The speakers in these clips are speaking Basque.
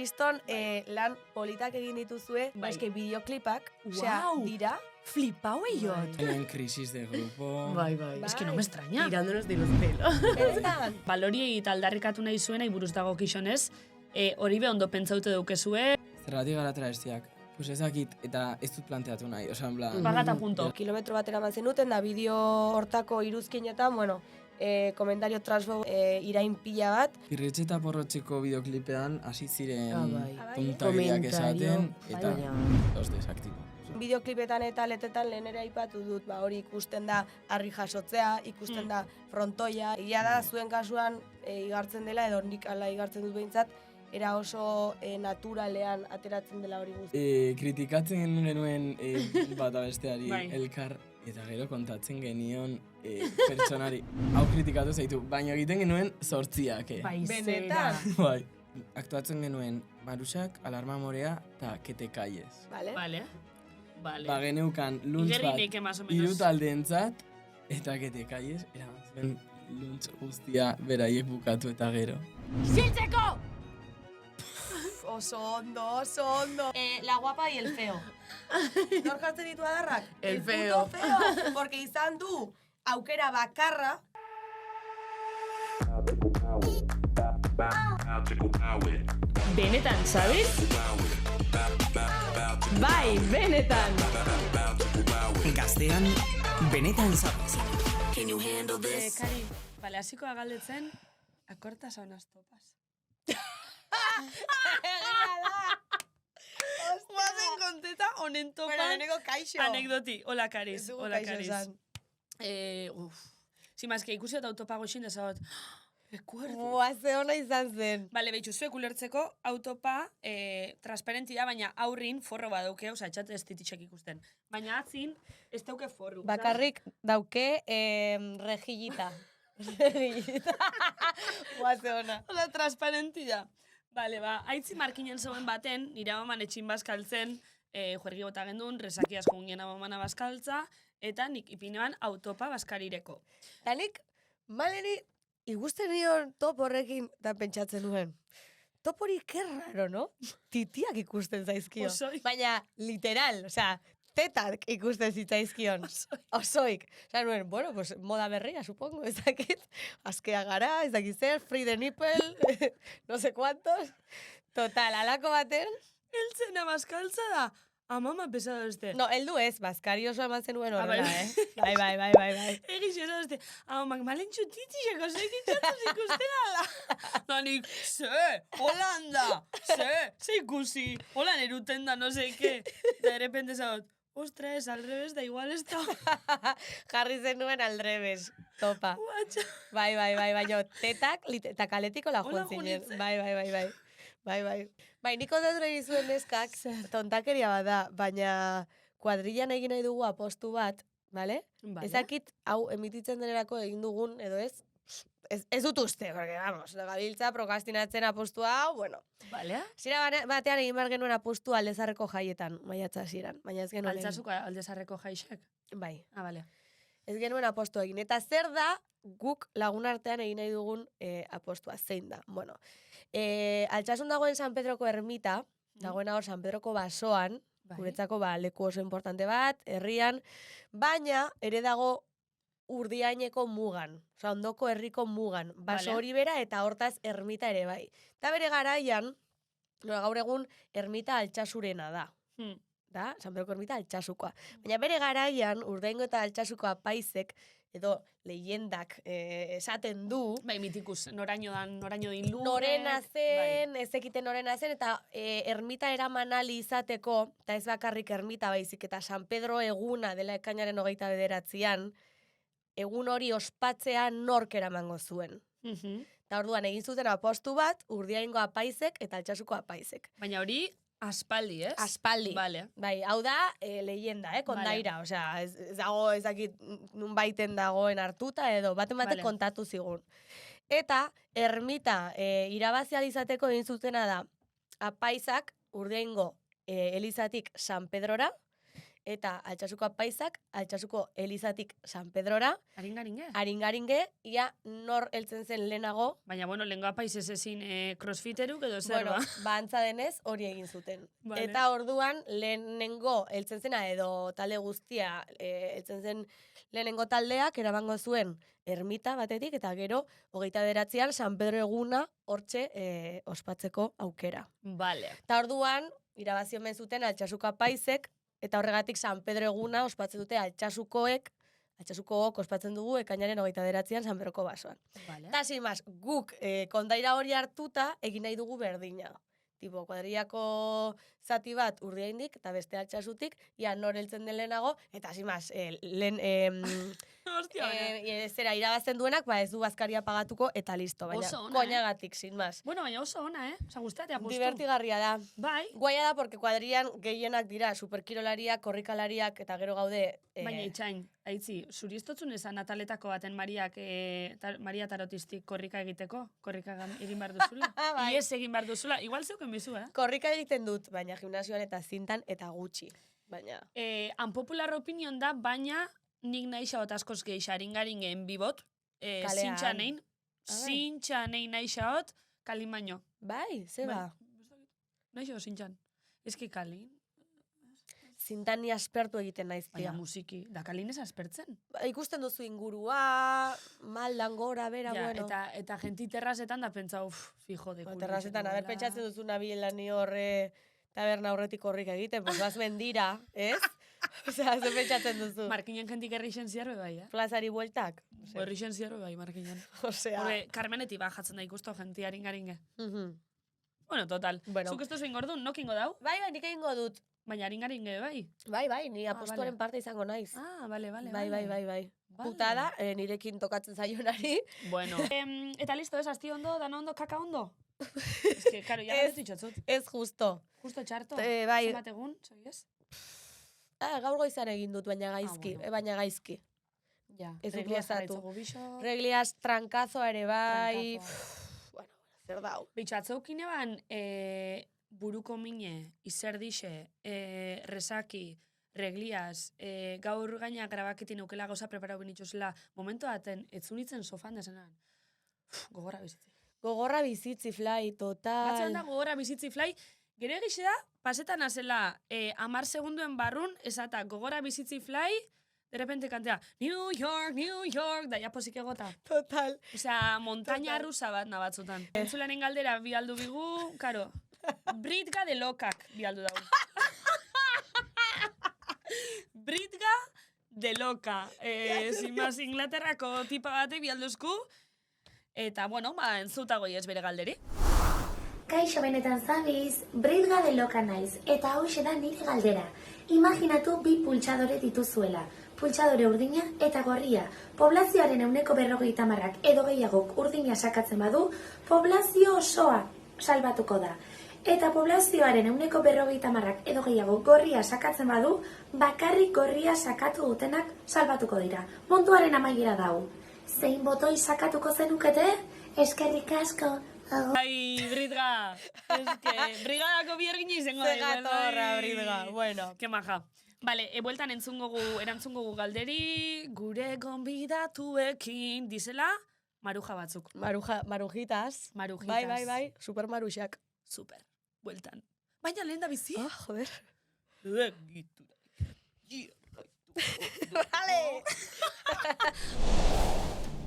kriston lan politak egin dituzue, eske bideoklipak, osea, dira. Flipau eiot. En crisis de grupo. Bai. Es que no me extraña. Tirándonos de los pelos. Benetan. Balori eta aldarrikatu nahi zuena iburuz dago kixonez, hori be ondo pentsaute daukezue, Zergatik gara travestiak. Pues ez dakit, eta ez dut planteatu nahi, oza, en plan... pagata punto. Kilometro batera man zenuten, da bideo hortako iruzkinetan, bueno, komentario transfobo irain pila bat. Pirritxe eta porrotxeko bideoklipean hasi ziren bai. puntariak esaten, eta Baina. los desaktibo. Bideoklipetan eta letetan lehenera aipatu dut, hori ikusten da harri jasotzea, ikusten da frontoia. Ia da, zuen kasuan igartzen dela, edo nik ala igartzen dut behintzat, era oso naturalean ateratzen dela hori guzti. Kritikatzen genuen bata besteari Bai. elkar, eta gero kontatzen genion pertsonari. Hau kritikatu zaitu, baina egiten genuen zortziak, Benetan. Bai. Aktuatzen genuen Marusak, Alarma Morea eta Kete Kaiez. Vale? Ba, geneukan luntz bat Igerrinek, más o menos. hiru taldeentzat, eta Kete Kaiez eraman luntz guztia beraiek bukatu eta gero. Oso ondo. La guapa y el feo. Nor jartzen ditu adarrak? El puto feo. feo. Porque izan du aukera bakarra. Benetan, sabes? Bai, benetan. Gaztean, benetan zabez. Kari, bale, hasiko agaldetzen, akorta saunas topas. Guazen konteta, honen topan. Bueno, lehenengo kaixo. Anekdoti, hola Kariz, Ez dugu hola kaixo Kariz. esan. Sin más, que ikusi eta autopago xin desabot. Recuerdo. Ze ona izan zen. Bale, behitxu, zuek ulertzeko autopa transparenti da, baina aurrin forro badauke, oza, etxate ez dititxek ikusten. Baina atzin, ez dauke forru. Bakarrik dauke rejillita. Rejillita. Ze ona. Hola, transparenti da. Bale, ba, haitzi markinen zegoen baten, nire amaman etxin bazkaltzen, juergi bota gendun, resaki asko ginen amamana bazkaltza, eta nik ipinean autopa bazkarireko. Eta nik, maleri, igusten nion top horrekin, da pentsatzen nuen. Top hori kerraro, no? Titiak ikusten zaizkio. Osoik. Baina, literal, osea, tetak ikusten zitzaizkion. Osoik. Osea, nuen, bueno, pues moda berria, supongo, ez dakit. Askea gara, ez dakit zer, free the nipple, no sé cuántos. Total, alako baten. Eltzena bazkaltza da, amama pesado este. No, heldu ez, bazkari oso eman zenuen Ah, horrela, bai. Bai. Egin xero este, amamak malentxu titixeko zeik itxatuz ikusten ala. Da nik, Holanda, ze ikusi, holan eruten da, no sé qué. De repente zagot, ostras, al revés, da igual ez da. Jarri zenuen aldrebes, topa. Guatxa. Bai, baina tetak eta kaletiko la Hola, joan zinen. junitzen. Bai. Bai, nik ondatu nahi zuen neskak, tontakeria bat da, baina kuadrillan egin nahi dugu apostu bat, bale? Vale. Ezakit, hau emititzen denerako egin dugun, edo ez dut uste, porque, vamos, gabiltza prokastinatzen apostua hau, bueno. Balea? Zira batean egin behar genuen apostu aldezarreko jaietan, maiatza ziran, baina ez genuen egin. Altzazuko aldezarreko jaixek? Bai. Ah, bale. Ez genuen apostu egin. Eta zer da guk lagun artean egin nahi dugun apostua, zein da? Bueno, altsasun dagoen San Pedroko ermita, dagoena hor San Pedroko basoan, Bai. guretzako leku oso importante bat, herrian, baina ere dago Urdiaineko mugan, oza, ondoko herriko mugan, baso Vale. hori bera eta hortaz ermita ere bai. Eta bere garaian, gaur egun ermita altsasurena da. Da, San Pedroko ermita altxasukoa. Baina bere garaian, Urdaingo eta altxasuko apaizek, edo leyendak esaten du, Bai, mitikus, noraino din lurre. norena zen, ez ekiten norena zen, eta ermita eraman ali izateko, eta ez bakarrik ermita baizik, eta San Pedro eguna dela ekainaren 29an, egun hori ospatzea nork eramango zuen. Eta orduan egin zuten apostu bat, Urdiaingo apaizek eta altxasuko apaizek. Baina hori, aspaldi, ez? Aspaldi. Vale. Bai, hau da, leyenda, kondaira. Osea, ez dago ezakit nun baiten dagoen hartuta edo baten batek Vale. kontatu zigun. Eta, ermita irabazializateko egin zutena da, apaizak Urdiaingo Elizatik San Pedrora, eta Altsasuko apaizak, Altsasuko Elizatik San Pedrora, Aringaringe? aringaringe, ia nor heltzen zen lehenago, Baina, bueno, lengua paiz ez ezin crossfiteruk edo zer bueno, ba. antza denez hori egin zuten. Vale. Eta orduan lehenengo heltzen zena edo talde guztia heltzen zen lehenengo taldeak eramango zuen ermita batetik, eta gero 29an San Pedro eguna hortxe ospatzeko aukera. Vale. Eta orduan, irabazi omen zuten Altsasuko apaizek, eta horregatik San Pedro eguna ospatzen dute Altsasukoek ospatzen dugu ekainaren 29an San Pedroko basoan. Vale. Eta sin más, guk kondaira hori hartuta egin nahi dugu berdina. Tipo, kuadriako zati bat Urdiaindik eta beste Altsasutik, ia nor heltzen den lehenago, eta sin más, Hostia, zera irabazten duenak, ez du bazkaria pagatuko, eta listo, baina Oso ona, koinagatik, sin más. Bueno, baina oso ona, Osa, gustatea postu. Divertigarria da. Bai. Guaia da, porque kuadrian gehienak dira superkirolariak, korrikalariak, eta gero gaude... Baina itxain, aitzi, zuri estotzun esan Nataletako baten Maria Tarotistik korrika egiteko? Korrika egin behar duzula? Bai. Ies egin behar duzula? Igual zeuken bizu, Korrika egiten dut, baina gimnasioan eta zintan eta gutxi. Baina... Unpopular opinion da, baina nik nahi xaot askoz gehi aringaringen bibot, Kalean. zintxanein nahi xaot, kalin baino. Bai, zeba. Nahi xaot zintxan. Ezki kalin. Zintan ni aspertu egiten naiz, Baina tia. musiki, da kalin ez aspertzen. Ikusten duzu ingurua, maldan gora, bera, Ja, bueno. eta jenti terrazetan da pentsa, fijo de Terrazetan, haber pentsatzen duzu nabiela ni horre taberna horretik korrika egiten, pues baz mendira, ez? Osea, ze pentsatzen duzu. Markinen jentik errixen zierbe bai, Plazari bueltak. Errixen zierbe bai, Markinen. Osea. Horre, Carmenetik bajatzen da ikusto jenti aringaringe. Mhm. Bueno, total. Bueno. Zuk ez duzu ingordun, nokingo dau? Bai, nik egingo dut. Baina aringaringe bai. Bai, ni apostoren vale. parte izango naiz. Ah, bale. Bai. Vale. Putada, nirekin tokatzen zaionari. Bueno. Eta listo, ez, asti ondo, dana ondo, kaka ondo? Ez que, karo, ja ez ditxotzut. Ez justo. Justo txarto. Bai. Zenbat egun, zoiez? Gaur goizan egin dut, baina gaizki. bueno. Baina gaizki. Ja, Ez dut regliaz gozatu. jarraitzugu bixo. Regliaz trankazoa ere bai. Trankazoa. Bueno, zer dau. Bitxo, atzaukine ban, buruko mine, izerdixe, resaki, regliaz, gaur gaina grabaketin eukela gauza preparau binituzela, momentu daten, etzunitzen sofan desenan. Gogorra bizitzi. Gogorra bizitzi, fly, total. Batzen da gogorra bizitzi fly, gero egixe da, pasetan azela 10 segunduen barrun, esata gogorra bizitzi fly, de repente kantea, New York, da ja posik egota. Total. Osea, montaña Total. rusa bat nabatzutan. Entzulanen galdera bialdu bigu, karo, Britka de lokak bialdu dau. Britka de loka. Sin más, Inglaterrako tipa batek bialduzku. Eta, bueno, entzutago ez bere galderi. Kaixo benetan zabiz, Britka de loka naiz, eta hauxe da nire galdera. Imaginatu bi pultsadore dituzuela, pultsadore urdina eta gorria. Poblazioaren 50%ak edo gehiagok urdina sakatzen badu, poblazio osoa salbatuko da. Eta poblazioaren 50%ak edo gehiago gorria sakatzen badu, bakarrik gorria sakatu dutenak salbatuko dira. Munduaren amaiera dau. Zein botoi sakatuko zenukete? Eskerrik asko. Ai, Britka. Eske, brigadako biergin izango da. Zegatorra, Britka. Bueno. Ke maja. Vale, bueltan erantzungogu galderi, gure gonbidatuekin, dizela, maruja batzuk. Marujitas. Marujitas. Bai, super maruxak. Super, bueltan. Baina lehen da bizi? Joder. Egitura. Vale.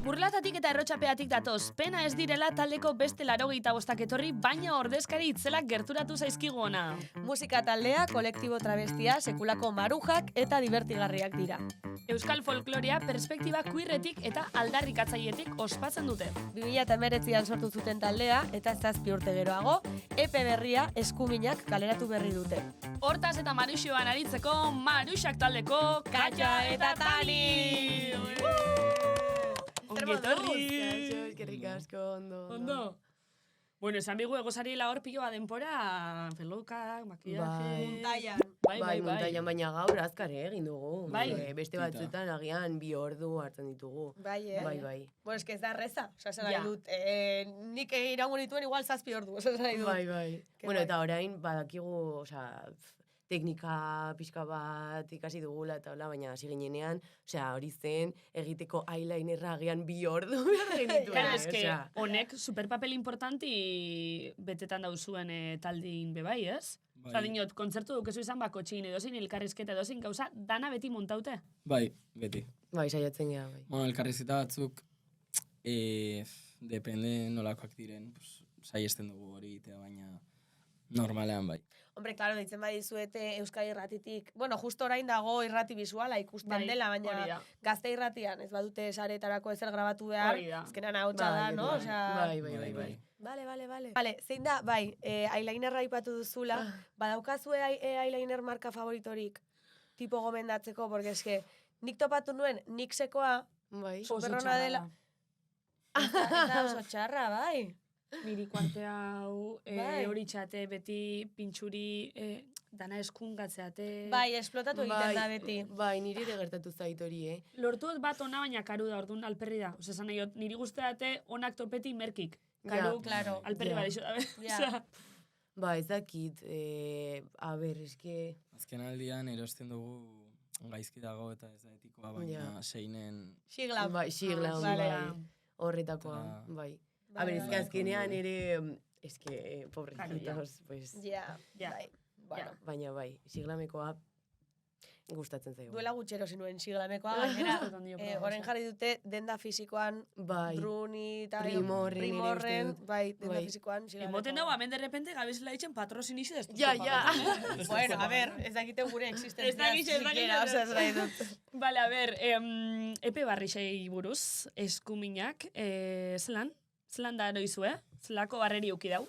Burlatatik eta errotxapeatik datoz, pena ez direla taldeko beste 85 etorri, baina ordezkari itzelak gerturatu zaizkigu ona. Musika taldea, kolektibo travestia, sekulako marujak eta divertigarriak dira. Euskal folklorea perspektiba queerretik eta aldarrikatzaietik ospatzen dute. 2019an sortu zuten taldea eta 7 urte geroago, EP berria eskuminak kaleratu berri dute. Hortaz eta Maruxoan aritzeko, Maruxak taldeko Katja eta Tani! Ongi etorri! Eskerrik asko, ondo. Ondo? Bueno, esan bigu egosariela hor piloa denpora, pelukak, makillaje... Bai, montaian baina gaur azkar egin dugu. Bai. Beste batzuetan agian 2 ordu hartzen ditugu. Bai, Bai. Bueno, eske ez da reza. Osa, esan Ja. nahi dut. Nik iraungo nituen igual 7 ordu. Osa, esan nahi dut. Bai. Bueno, eta orain badakigu, osea, teknika pixka bat ikasi dugula eta hola, baina hasi ginenean, osea, hori zen, egiteko eyelinerra agian 2 ordu behar genituen. Claro, es que honek superpapel importanti betetan dauzuen taldin bebai, ez? Bai. Osa, dinot, kontzertu dukezu izan bakotxin, edozein elkarrizketa, edozein gauza, dana beti montaute. Bai, beti. Bai, saiatzen gara, bai. Bueno, elkarrizketa batzuk, depende nolakoak diren, pues, saiesten dugu hori egitea, baina normalean bai. Hombre, claro, deitzen badizuete Euskadi Irratitik, bueno, justo orain dago irrati bisuala ikusten Bai, dela, hori baina da. Gazte Irratian ez badute saretarako ezer grabatu behar, Hori da. azkenan ahotsa da, no? bai, Osea, bai. Vale, zein da, bai, eyelinerra aipatu duzula, badaukazue eyeliner marka favoritorik tipo gomendatzeko, porque eske, nik topatu nuen Nixekoa Bai. superrona dela. Eta oso txarra, bai. Niri kuarte hau, Bai. hori txate, beti pintxuri, dana eskungatzeate. Bai, esplotatu egiten da beti. Bai, niri ere gertatu zait hori, Lortuot bat ona, baina karu da, orduan alperri da. Osa, esan nahi, niri guzteate onak topeti merkik. Karu, claro. alperri Ja. badixo da. Ja. Osea, Ba, ez dakit, a ber, eske... Azken aldian erosten dugu gaizki dago eta ez da etikoa, baina Ja. seinen... Sigla. Bai, sigla, Ah, bai, vale. horretakoa, Eta- bai. A ber, eske bai. azkenean ere, eske, pobrecitos, pues... Ja, Ja. bai. Bueno, Baina bai, siglamekoa gustatzen zaigu. duela gutxero zinuen siglamekoa, gainera, Uste dut handio proba, orain jarri dute denda fisikoan, Bai, Druni eta Primorren ere Primorren, uste dut. bai, denda Bai. fisikoan siglamekoa. Emoten dago, hemen de repente gabezela ditzen patrozin izi destu. Ja, ja. Bueno, a ver, ez dakite gure existentzia. Ez dakite. osea, ez nahi dut. Vale, a ver, epe barrixei buruz, eskuminak, zelan da noizue? Zelako barreri uki dau?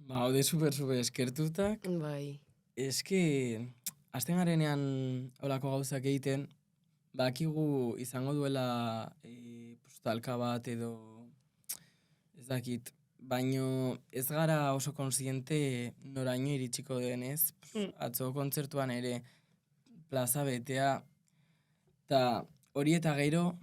Ba, haude super eskertutak. Bai. Eske, azten garenean holako gauzak egiten, bakigu izango duela talka bat edo, ez dakit, baino ez gara oso konsiente noraino iritsiko denez. Atzo kontzertuan ere plaza betea, eta hori eta gero,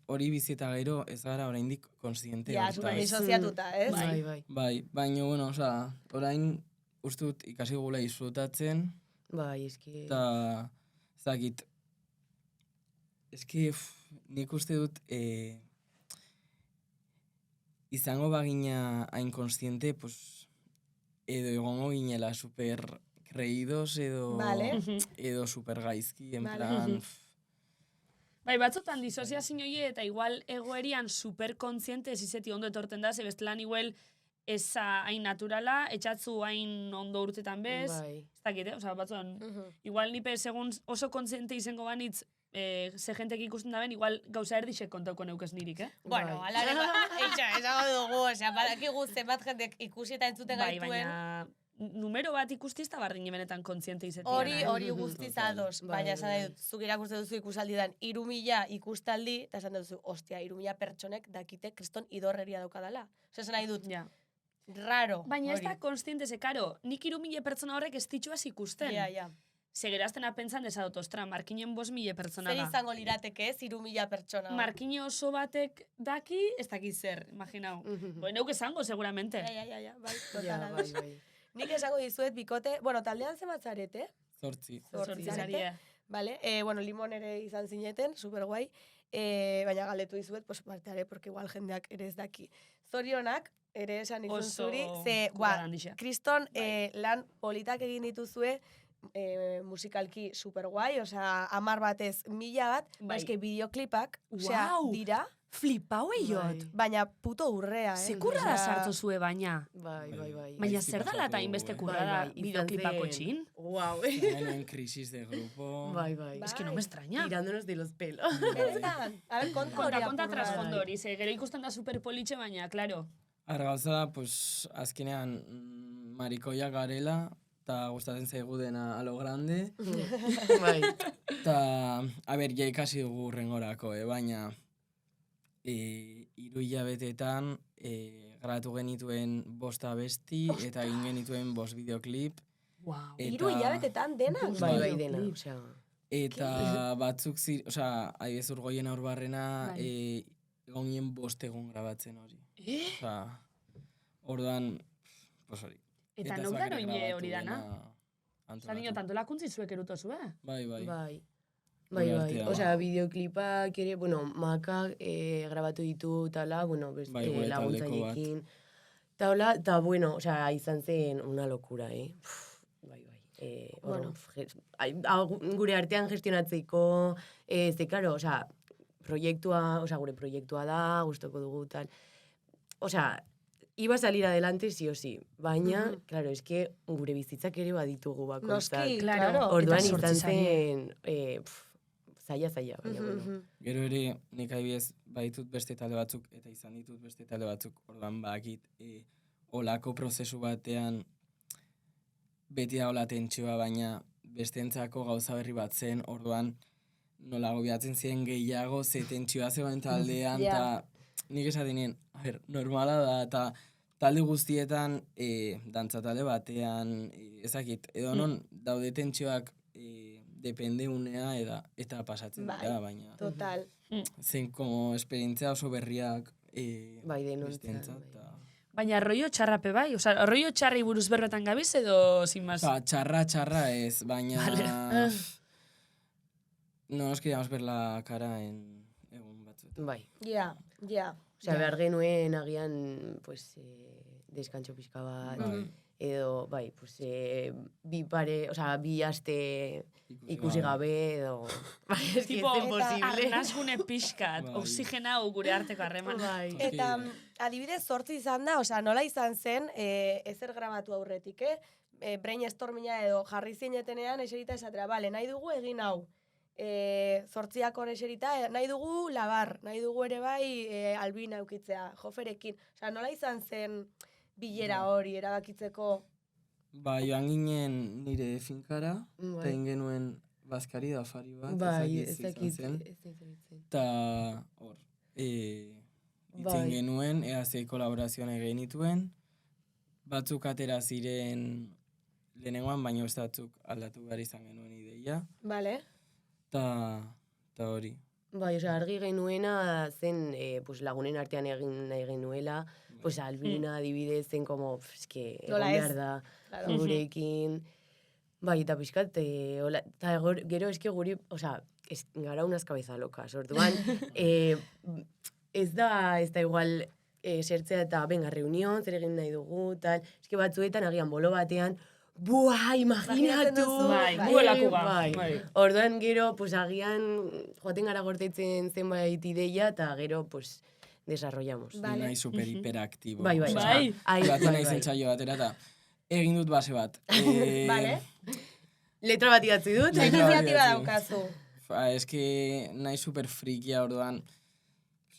hori bizi eta gero ez gara oraindik konsiente Ja, hortaz. super disoziatuta, ez? Bai, bai. Bai, baino, bueno, osea, orain uste dut ikasi gula disfrutatzen, Bai, eske... eta ez dakit, eske nik uste dut izango bagina hain konstiente, pues, edo egongo ginela super kreidos Vale. edo super gaizki, en Vale. plan... Bai, batzotan disoziazio hie eta igual egoerian superkontziente ez izeti ondo etorten da, ze bestelan igual eza hain naturala, etxatzu hain ondo urtetan bez, Bai. ez dakit, osea, batzuan, igual nipe segun oso kontziente izango banitz, ze jentek ikusten daben, igual gauza erdixek kontauko neukez nirik, Bueno, Bai. alare, esango dugu, osea, badakigu zenbat jendek ikusi eta entzuten Bai, gaituen. baina numero bat ikusti ez da bardin benetan kontziente izetik. Hori guztiz ados, Bai, baina esan bai. nahi dut, zuk irakurtzen duzu ikusaldidan 3.000 ikustaldi, eta esan duzu, ostia, 3.000 pertsonek dakite kriston idorreria daukadala. Osa esan nahi dut, Ja. raro. Baina ez hori. da konstiente ze, karo, nik 3.000 pertsona horrek ez ditxuaz ikusten. Ja. Segeraztena pentsan dezadot, ostra, markinen 5.000 pertsona Zer da. izango lirateke ez, 3.000 pertsona. Markine oso batek daki, ez daki zer, imaginau. Bueno, neuk esango, seguramente. Ja, bai, Ja, total bai, ados. bai. Nik esango dizuet bikote, bueno, taldean zenbat zarete, 8. Zortzi zarete. zarie. Vale, bueno, limon ere izan zineten, super guai, baina galdetu dizuet, pues, parteare, porque igual jendeak ere ez daki. Zorionak, ere esan izun Oso zuri, ze, kurrada handixa. kriston lan politak egin dituzue, musikalki super guai, osea, 10 batez 1000 bat, Bai. eske bideoklipak, osea, Guau! dira, Flipau eiot. baina puto urrea, Ze kurrada Osea, sartu zue baina. Bai, bai, bai. Baina Gaizki zer dala eta pasatu inbeste dugu, kurrada izan bideoklipako zen- txin? Guau. Hemen crisis de grupo. Bai, bai. Es que no me extraña. Tirándonos de los pelos. Benetan, a ver, konta hori Konta apur bat. trasfondo hori, ze gero ikusten da superpolitxe, baina, claro. Argauza da, pues, azkenean marikoia garela, eta gustatzen zaigu dena a lo grande. Bai. Eta, a ber, ja ikasi dugu rengorako, baina 3 hilabetetan grabatu genituen 5 abesti eta egin genituen 5 bideoklip. Wow. 3 hilabetetan dena? Bai, bai, dena, osea. Eta batzuk osea, adibidez Urgoien Aurbarrena Bai. egon ginen 5 egun grabatzen hori. Osea, orduan, pues hori. Eta ez nok da bakarrik noine grabatu hori dana? dena. Zanio, tanto lakuntzi zuek erutozu, Bai. Bai. Gure artea, Osea, bideoklipak ere, bueno, makak grabatu ditu, tala, bueno, Bai, gure taldeko laguntzaiekin. Ta, bueno, osea, izan zen una locura, Bai. Bueno. Gure artean gestionatzeko, ze, claro, osea, gure proiektua da, gustoko dugu, tal. Osea, iba a salir adelante sí o sí, baina, claro, es que gure bizitzak ere baditugu bakoitzak. Noski, Claro. claro. Orduan Eta izan sortzi zen, zaila, baina, bueno. Gero ere, nik adibidez, baditut beste talde batzuk, eta izan ditut beste talde batzuk, orduan bakit, olako prozesu batean, beti da hola tentsioa, baina bestentzako gauza berri bat zen, orduan nola gobiatzen ziren gehiago, ze tentsioa zegoen taldean, eta nik esaten nien, normala da, eta talde guztietan, dantza talde batean, ezakit, edo non daude tentsioak depende unea eta pasatzen dira, baina Total. zen como esperientzia oso berriak Bai, denontzat, bestentzat, bai. eta... Baina rollo txarrape bai? Osa, rollo txarri buruz berbetan gabiz edo sin más? Txarra ez, baina... No nos queríamos ver la cara en egun batzuetan. Bai. Ja. Osea, behar genuen agian, pues, deskantxo pixka bat, Bai. edo, bai, pues, bi aste ikusi gabe, edo... Bai, es que Tipo, es imposible. arnazgune pixkat, Bai. oxigena gure arteko harreman. Bai. Eta adibidez 8 izan da, osea, nola izan zen ezer grabatu aurretik, brainstorminga edo jarri zinetenean eserita esatera, bale, nahi dugu egin hau. 8ak hor eserita, nahi dugu labar, nahi dugu ere bai albina eukitzea, joferekin. Osea, nola izan zen bilera hori erabakitzeko? Ba, joan ginen nire finkara, Bai. eta egin genuen bazkari da afari bat, Bai, ez dakit zen. zen. Eta hor, itzen Bai. genuen, ze kolaborazioan egin dituen, batzuk atera ziren lehenengoan, baina beste batzuk aldatu behar izan genuen ideia, Vale. eta hori. Bai, osea, argi genuena zen, pues, lagunen artean egin nahi genuela, pues, albina adibidez zen como, eske, Nola egon ez. behar da, Claro. gurekin. Bai, eta pixkat, eta gero eske guri, osea, gara unas cabeza locas, orduan, ez da igual sertzea eta venga, reunión, zer egin nahi dugu, tal, eske batzuetan agian bolo batean, buah, Imaginatzen imaginatu! duzu, Bai, bai. guelako ga. Bai. Bai. Orduan gero, pues agian, joaten gara gortetzen zenbait ideia, eta gero, pues, desarrollamos. Vale. Ni nahi super hiperaktibo. Bai. osea, Bai. Baten nahi zen txaio batera, eta egin dut base bat. Vale. Letra bat idatzi dut. Letra bat Iniziatiba idatzi. daukazu. Eske nahi super frikia orduan,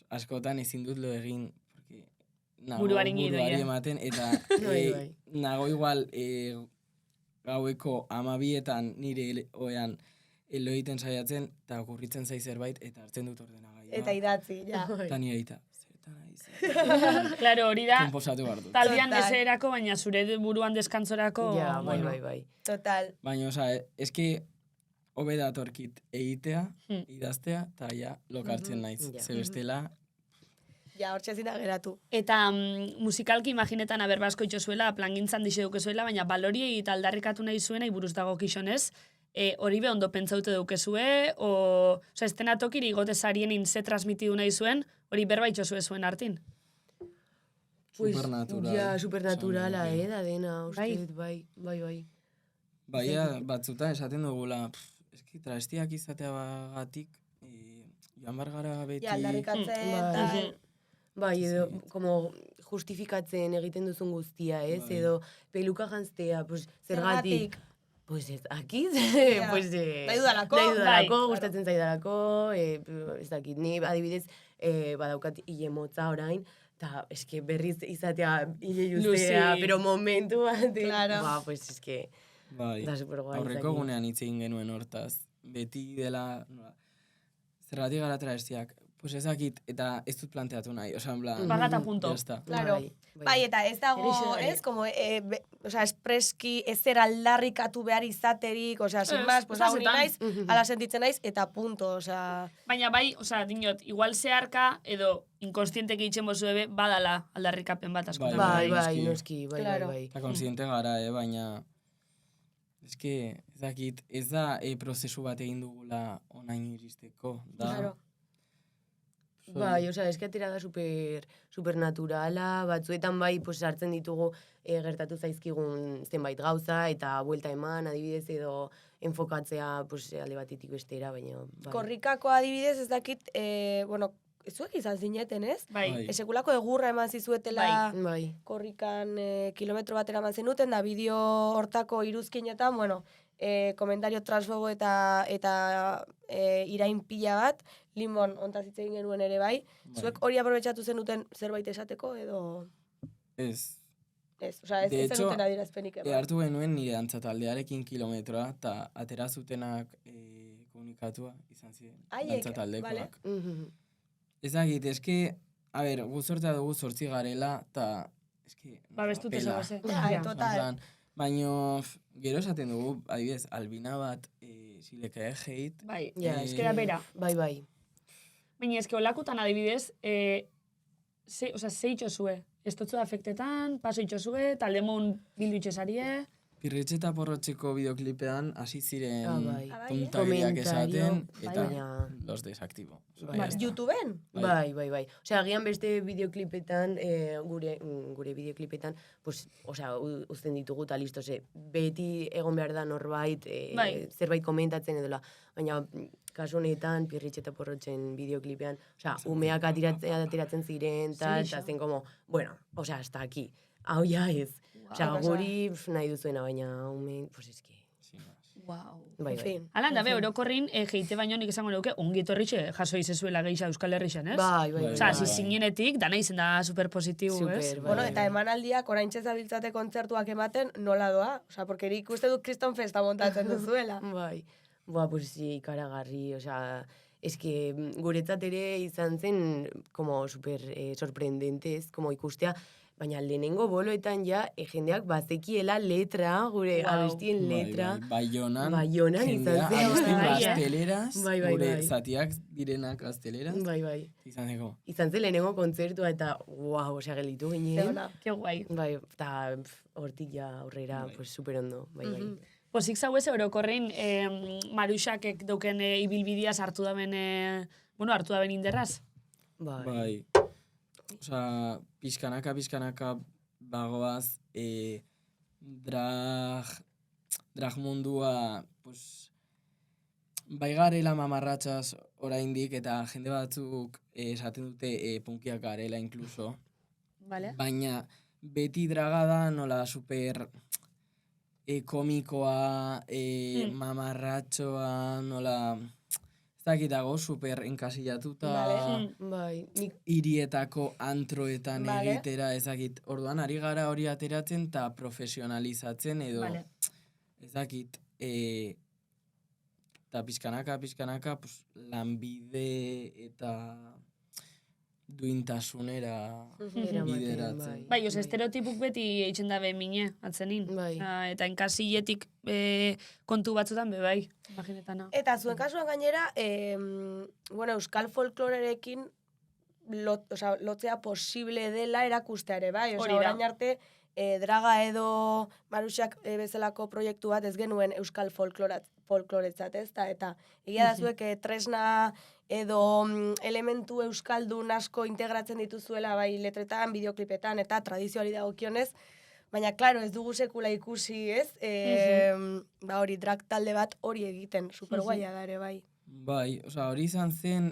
askotan ezin dut lo egin, porque nago Buruari gidoia. ematen, eta Bai. nago igual gaueko 12etan nire oean lo egiten saiatzen, eta okurritzen zai zerbait, eta hartzen dut ordenagailua. Eta idatzi, ja. Eta nire aita, zertan naiz, Claro, hori da, komposatu behar dut. taldean Total. deserako, baina zure buruan deskantzorako... Ja, bueno. bai. Total. Baina, osea, eske hobe datorkit egitea, idaztea, eta ja, lokartzen naiz. Ja. Ze bestela, Ja, hortxe ezin da geratu. Eta musikalki imaginetan aberbasko itxozuela, plangintzan dixe dukezuela, baina baloriei eta aldarrikatu nahi zuena iburuz dago kixonez, hori be ondo pentsaute dukezue, oza, estenatokiri igotezarien ze transmitidu nahi zuen, hori berba itxozue zuen hartin. Pues, Supernatural. Ja, supernaturala, Esan behar da dena, Bai. uste, bai. baina batzuta esaten dugula, eski travestiak izatea bagatik, joan bar gara beti... Ja, aldarrikatzen, Bai. tal. Bai, edo, como justifikatzen egiten duzun guztia, ez? Bai. Edo, peluka jantztea, pues, zergatik. Pues ez dakit, Ja. pues... Nahi dudalako. Bai, gustatzen zaidalako, ez dakit, ni adibidez, badaukat hile motza orain, eta eske berriz izatea hile luzea, Luzi. pero momentu bat, Claro. ba, pues eske, Bai, da superguai. aurreko gunean hitz egin genuen hortaz. Beti dela, zergatik gara travestiak, pues ezakit, eta ez dut planteatu nahi, osea, en plan... Bagata punto. Ya está. Claro. Bai, eta ez dago, Erixe, ez, como, osea, espreski ezer aldarrikatu behar izaterik, osea, sin Ez, más, pues hau ni esasetan. naiz, ala sentitzen naiz, eta punto, osea... Baina bai, oza, dinot, igual zeharka edo inkonstienteki itxen bozu ebe, badala aldarrikapen bat askotan. Bai, Noski. noski, bai. Claro. Eta konsiente gara, baina... eske, ez dakit, ez da prozesu bat egin dugula onain iristeko. Da, Claro. Bai, osea, eske atera da super naturala, batzuetan bai, pues, sartzen ditugu gertatu zaizkigun zenbait gauza, eta buelta eman, adibidez, edo enfokatzea pues, alde batetik bestera, baina... Bai. Korrikako adibidez ez dakit, bueno, zuek izan zineten, ez? Bai. Sekulako egurra eman zizuetela Bai. korrikan kilometro batera eman zenuten, da bideo hortako iruzkinetan, bueno, komentario transfobo eta irain pila bat, limon ontaz hitz egin genuen ere bai. Zuek hori aprobetxatu zenuten zerbait esateko edo... Ez. Ez, osea, ez De hecho, zenuten adierazpenik eman. hartu genuen nire dantzataldearekin kilometroa, eta atera zutenak komunikatua izan ziren. Haiek, Dantzataldekoak. Mhm. Ez dakit, eske, a ber, guzortea dugu 8 garela, eta eske... Bestute pela. zegoze. Bai, total. Baina, gero esaten dugu, adibidez, albina bat, sileka heit, Bai, Ja, eskera bera. Bai. Baina eske olakutan adibidez, ze itxosue? Estotzu afektetan, paso itxosue, taldemon bildu itxesarie. Pirritxe eta porrotxeko bideoklipean hasi ziren bai. tontagiriak esaten, Komentario, eta baina- los desaktibo. Bai. Ya está. YouTubeen? Bai. Osea, agian beste bideoklipetan, gure bideoklipetan, pues, osea, uzten ditugu eta listo, beti egon behar da norbait, Bai. zerbait komentatzen edola. Baina, kasu honetan, Pirritxe eta Porrotxen bideoklipean, osea, umeak ateratzen ziren, eta zen como, bueno, osea, hasta aquí. Hau ja ez. Osea, guri nahi duzuena, baina ume, pues eski. Wow. Bai. En fin. Alan, dabe, orokorrin, jeite baino nik esango nuke, ongi etorritxe jaso izezuela geisha Euskal Herrixen, ez? Bai. Osa, hasi zinenetik, dana izen da superpositibo, ez? Super, Bueno, eta emanaldiak oraintxe zabiltzate kontzertuak ematen nola doa. Osea, porque nik uste dut kriston festa montatzen duzuela. Bai. Pues sí, ikaragarri, osea, eske guretzat ere izan zen como super sorprendentez, como ikustea, baina lehenengo boloetan ja jendeak bazekiela letra, gure abestien letra. Baionan Baionan izan jendea zen. abesti Bai, gazteleraz, Bai. gure zatiak direnak gazteleraz, Bai. izan zeko. Izan zen lehenengo kontzertua eta, wow, osea, gelditu Ze ginen. ona. Ke guai. Bai, eta hortik ja aurrera, pues, super ondo, bai. Posik zau ez orokorrin, Maruxakek dauken ibilbidea sartu daben, hartu daben inderraz. Bai. Osa, pixkanaka bagoaz, drag mundua, pues, bai garela mamarratxaz oraindik, eta jende batzuk esaten dute punkiak garela inkluso. Vale. Baina beti draga da nola super komikoa, mamarratxoa, nola... Ez dakitago, super enkasillatuta, Bai, nik hirietako antroetan Vale. egitera, ez dakit. Orduan, ari gara hori ateratzen eta profesionalizatzen edo, Vale. ez dakit, eta pixkanaka, pues, lanbide eta duintasunera eramaten, bideratzen. Bai, oza, estereotipuk beti eitzen dabe mine, atzenin. Bai. Eta enkasilletik kontu batzutan be bai, imaginetana. Eta zuen kasuan gainera, bueno, euskal folklorerekin lotzea posible dela erakustea ere, bai? Hori Osea, da. orain arte, Draga edo Maruxak bezalako proiektu bat ez genuen euskal folkloretzat, ez da? Eta egia da zuek tresna edo elementu euskaldun asko integratzen dituzuela bai letretan, bideoklipetan eta tradizioari dagokionez, baina, klaro, ez dugu sekula ikusi, ez? Ba hori, drag talde bat hori egiten, superguaia da ere, bai. Bai, osea, hori izan zen,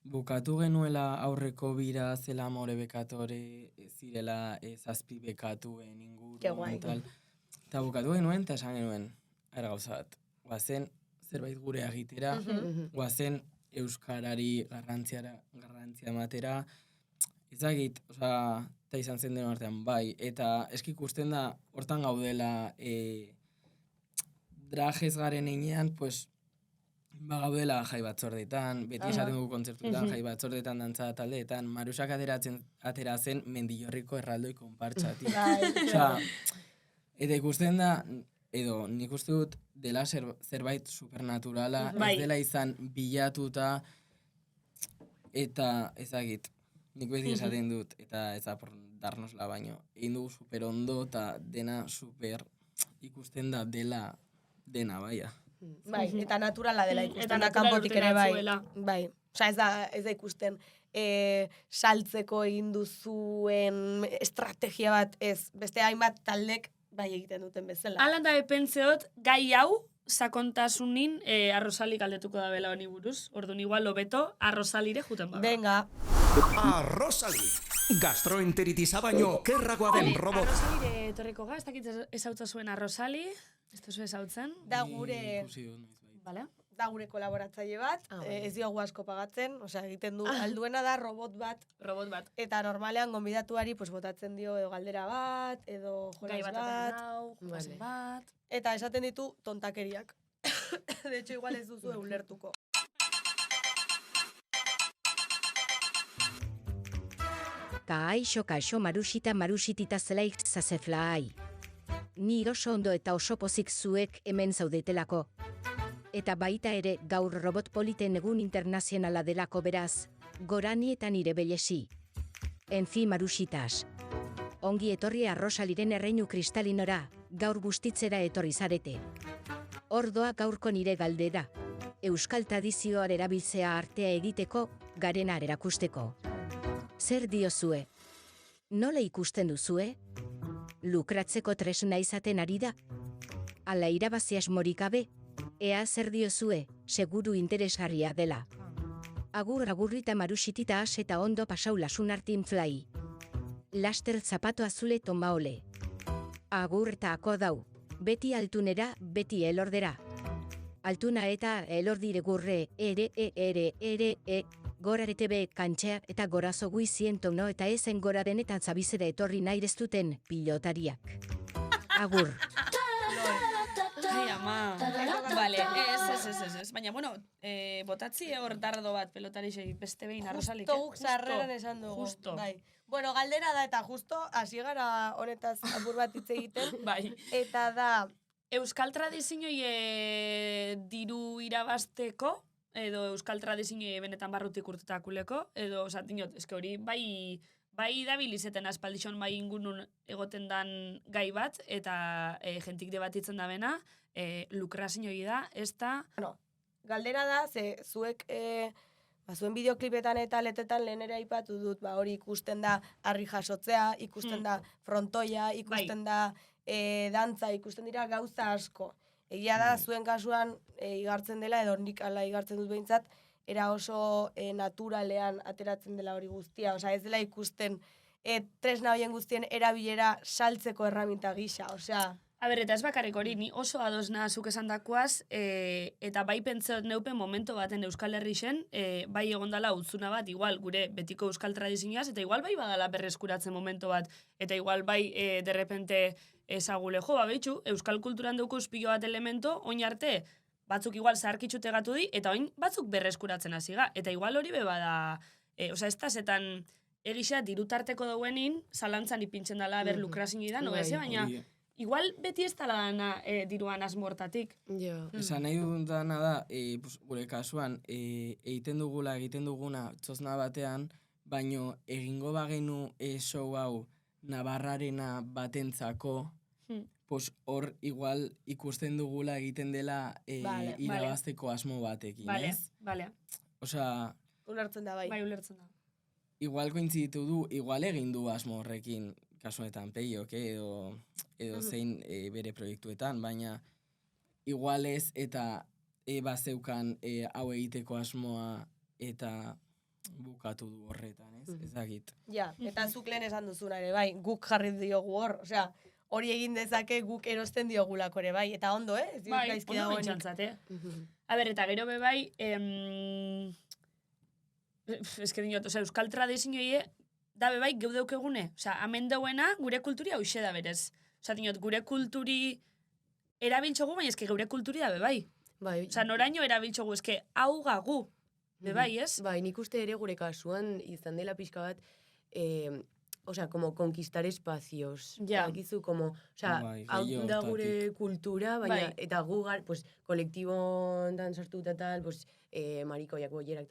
bukatu genuela aurreko bira zela amore bekatore, zirela zazpi bekatuen inguru. Ke guai. Eta bukatu genuen, eta esan genuen, ara gauza bat, guazen zerbait gure egitera, guazen euskarari garrantzia ematera, ezagit, osea, eta izan zen den artean, bai, eta eski ikusten da, hortan gaudela, dragez garen einean, pues, ba gaudela jai batzordetan, beti esaten dugu kontzertuetan, jai batzordetan, dantza taldeetan, Maruxak atera zen Mendillorriko erraldoi konpartxatik. Osea, eta ikusten da, edo nik uste dut dela zerbait supernaturala, ez dela izan bilatuta, eta ezagit, nik beti esaten dut, eta ez da por darnosla baino, egin dugu super ondo, eta dena super ikusten da dela dena, baia. Bai, eta naturala dela ikusten Eta da natural kanpotik urtera ere bai. atzuela. Bai. Osea, ez da ikusten saltzeko egin duzuen estrategia bat ez. Beste hainbat taldek bai egiten duten bezala. Alan da epentzeot, gai hau, sakontasunin arrosali galdetuko da bela honi buruz. Orduan igual lobeto arrosalire juten bada. Venga, Arrosali. Gastroenteritisa baino kerragoa den robot. Arrosalire etorriko ga, ez dakit ezautza zuen arrosali. Ez duzu ezautzen. da Ni gure ikusi dut noiz, bai. Vale. da gure kolaboratzaile bat, Bai. ez diogu asko pagatzen, osea, egiten du alduena da robot bat, Robot bat. eta normalean gonbidatuari pues, botatzen dio edo galdera bat, edo Gai jolas bat bat, hau, jokasen bat. eta esaten ditu tontakeriak. De hecho, igual ez duzu ulertuko. Kaixo marusitita zelaik zazeflai. Ni oso ondo eta oso pozik zuek hemen zaudetelako. Eta baita ere gaur robot politen egun internazionala delako beraz, gorani eta nire belesi. Enfi marusitas. Ongi etorri arrosaliren erreinu kristalinora, gaur bustitzera etorri zarete. Ordoa gaurko nire galdera. Euskal tradizioa erabiltzea artea egiteko, garena erakusteko. Zer diozue? Nola ikusten duzue? Lukratzeko tresna izaten ari da? Ala irabazi asmorik gabe? Ea zer diozue, seguru interesgarria dela. Agur agurrita marusitita as eta ondo pasau lasun artin fly. Laster zapato azule tomaole. Agur eta ako dau. Beti altunera, beti elordera. Altuna eta elordire gurre, gorarete be kantxea eta gorazo guizien tono eta ezen goraren eta zabizera etorri nahi deztuten pilotariak. Agur. Ai, ama. Vale, ez. Baina, bueno, botatzi hor dardo bat pelotarixei beste behin arrosalik. Justo guk sarreran esan dugu. Justo. Bai. Bueno, galdera da eta justo hasi gara honetaz apur bat hitz egiten. Bai. Eta da, Euskal tradizioi diru irabasteko, edo Euskal tradizioi benetan barrutik urtetakuleko, edo, oza, dinot, eske hori, bai dabilizeten aspaldixon bai ingunun egoten dan gai bat, eta jentik debatitzen da bena, lukrazioi da, ez da... galdera da, ze zuek zuen bideoklipetan eta letetan lehen ere aipatu dut, hori ikusten da harri jasotzea, ikusten da frontoia, ikusten da dantza, ikusten dira gauza asko. Egia da, zuen kasuan igartzen dela, edo nik ala igartzen dut behintzat, era oso naturalean ateratzen dela hori guztia. Osea, ez dela ikusten tresna horien guztien erabilera saltzeko erraminta gisa. Osea, A ber, eta ez bakarrik hori, ni oso ados zuk esan dakoaz, eta bai pentseot neupen momento baten Euskal Herrixen, bai egondala utzuna bat, igual gure betiko euskal tradizioaz, eta igual bai badala berreskuratzen momento bat, eta igual bai derrepente ezagule, jo, babetxu, euskal kulturan daukuz pilo bat elemento, oin arte, batzuk igual zaharkitxute gatu di, eta oin batzuk berreskuratzen hasiga, eta igual hori beba da, osea, ez da zetan egisa dirutarteko dauenin, zalantzan ipintzen dala ber lukrazin da, no ez, baina... Igual beti ez dala dana diruan asmortatik. Ja. Esan nahi dudana da, gure kasuan, egiten duguna txosna batean, baino egingo bagenu show hau Navarrarena batentzako, hor igual ikusten dugula egiten dela irabazteko asmo batekin, ez? Bale. Osea, ulertzen da bai. Bai, ulertzen da. igual kointziditu du, igual egin du asmo horrekin, kasuetan peiok, edo zein bere proiektuetan, baina igual ez eta bazeukan hau egiteko asmoa eta bukatu du horretan, ez? Ezagit. Ja, eta zuk lehen esan duzuna ere, bai, guk jarri diogu hor, osea, hori egin dezake guk erosten diogulako ere, bai, eta ondo, ez? Bai, ondo gaitxantzat, A ber, eta gero be bai, eske dinot, osea, euskal tradizioie, da be bai, geudeuk egune, osea, amen dauena gure kulturi hauxe da berez. Osea, dinot, gure kulturi erabiltxogu, baina eske gure kulturi da be bai. Bai. Osea, noraino erabiltxogu, eske hau gagu, be bai, ez? Bai, nik uste ere gure kasuan izan dela pixka bat, osea, como conquistar espacios. Ja. Bakizu, como, osea, Bai, hau gehiago da gure hortatik. kultura, baina, Bai. eta gu pues, kolektibondan sartu eta tal, pues, marikoiak boierak,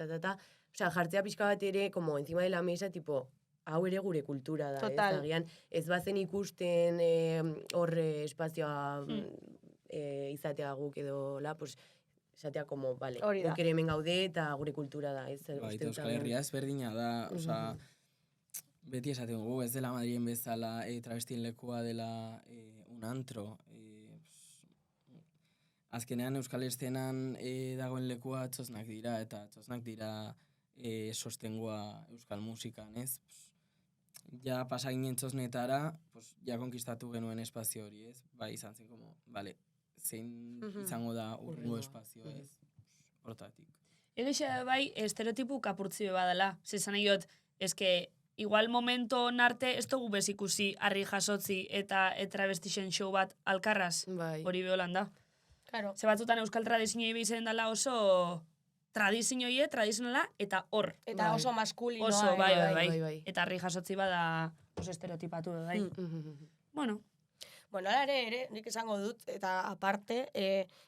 osea, jartzea pixka bat ere, como encima de la mesa, tipo, hau ere gure kultura da, Total. ez? Agian, ez bazen ikusten hor espazioa izatea guk edo la, pues, esatea como, vale, Hori da. guk ere hemen gaude eta gure kultura da, ez? Bai, Uste eta dut Euskal agian- Herria ezberdina da, osea, beti esaten dugu, ez dela Madrilen bezala travestien lekua dela un antro. Azkenean Euskal Estenan dagoen lekua txosnak dira, eta txosnak dira sostengua Euskal musikan, ez? Ja pasa ginen txosnetara, ja konkistatu genuen espazio hori, ez? Bai, izan zen, como, vale, zein izango da urrengo espazio, ez? Hortatik. Egixe bai, estereotipu kapurtzio badala. Zezan egiot, eske, igual momento narte, ez dugu bez ikusi harri jasotzi eta travestixen show bat alkarraz. Bai. Hori beholan da. Claro. Ze batzutan euskal tradizioi behizen dela oso tradizionala eta hor. Eta Bai. oso maskulinoa. Oso, bai, ere. bai, bai, bai. bai. Eta harri jasotzi bada oso estereotipatu, bai. Bueno, Bueno, ala ere, nik esango dut, eta aparte,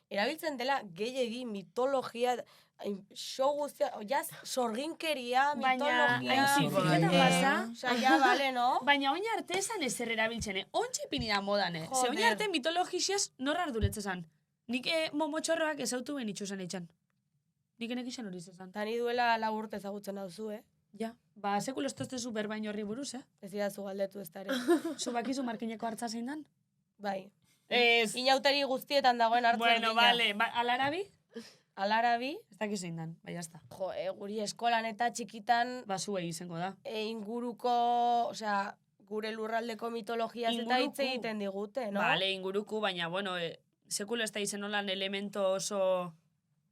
erabiltzen dela gehiegi mitologia, show guztia, jaz, sorginkeria, baina, mitologia. hain zifiketan Bai. basa, Osea, ja, bale, no? baina oin arte esan ezer erabiltzen, ontsi pini da modan, Ze oin Joder. arte mitologixiaz nor arduretzezan. Nik momotxorroak ezautu ben itxusan eitzan. Nik enek izan hori zezan. Tani duela 4 urte ezagutzen dauzu, Ja, ba, sekulo estoztezu berbaino horri buruz, Ez idazu galdetu ez dara. Zu bakizu markineko hartza zein dan? Bai. Ez. Inauteri guztietan dagoen hartzen Bueno, vale, alarabi? Alarabi, Ez dakiz zein dan, bai, jazta. jo, guri eskolan eta txikitan Ba, zuei izango da. inguruko, osea, gure lurraldeko mitologiaz eta hitz Inguruko. egiten digute, no? Bale, inguruku, baina, bueno, sekulo ez da izen olan elemento oso...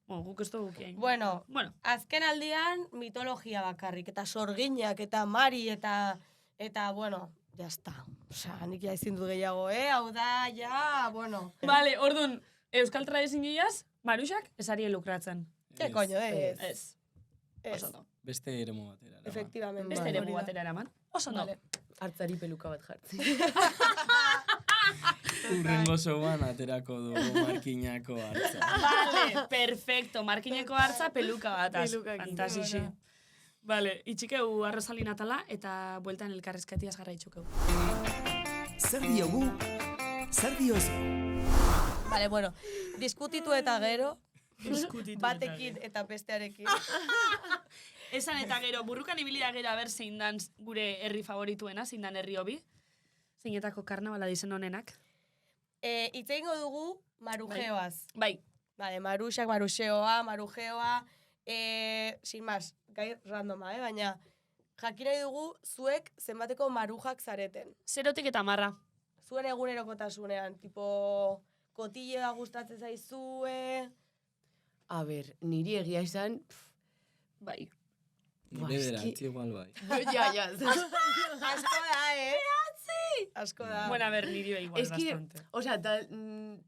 Bueno, guk ez dugu kien. Bueno, Bueno, azken aldian mitologia bakarrik, eta sorginak, eta mari, eta bueno, jazta. Osea, nik ja ezin du gehiago, hau da, ja, bueno. Vale, orduan, euskal tradizioiaz, Maruxak esari lukratzen. Ke koño, ez. Ez. Ez. Oso ondo. Beste eremu batera. eraman. Efectivamente. Beste Bai, ere hori da. batera eraman. Oso ondo. Vale. Hartzari peluka bat jartzen. Urrengo showan aterako dugu markinako hartza. Vale, perfecto. Markineko hartza peluka bataz. Pelukakin. Fantasixi. Vale, itxikeu arrozalin atala eta bueltan elkarrezketiaz garraitxukeu. Zer diogu? Zer diozu? Vale, bueno, diskutitu eta gero, Diskutitu batekin eta bestearekin. Esan eta gero, burrukan ibilia gero aber zein dan gure herri favorituena, zein dan herri hobi. Zeinetako karnabala dizen honenak. Hitz egingo dugu marujeoaz. Bai, Vale, maruxak, maruxeoa, marujeoa, sin más, gai randoma, baina jakin nahi dugu zuek zenbateko marujak zareten. zerotik eta marra. Zuen egunerokotasunean, tipo, kotillea gustatzen zaizue, A ber, niri egia esan... Bai. Nire beratzi igual bai. ja. asko da, Asko da. Bueno, a ver, niri igual Es que, bastante. osea,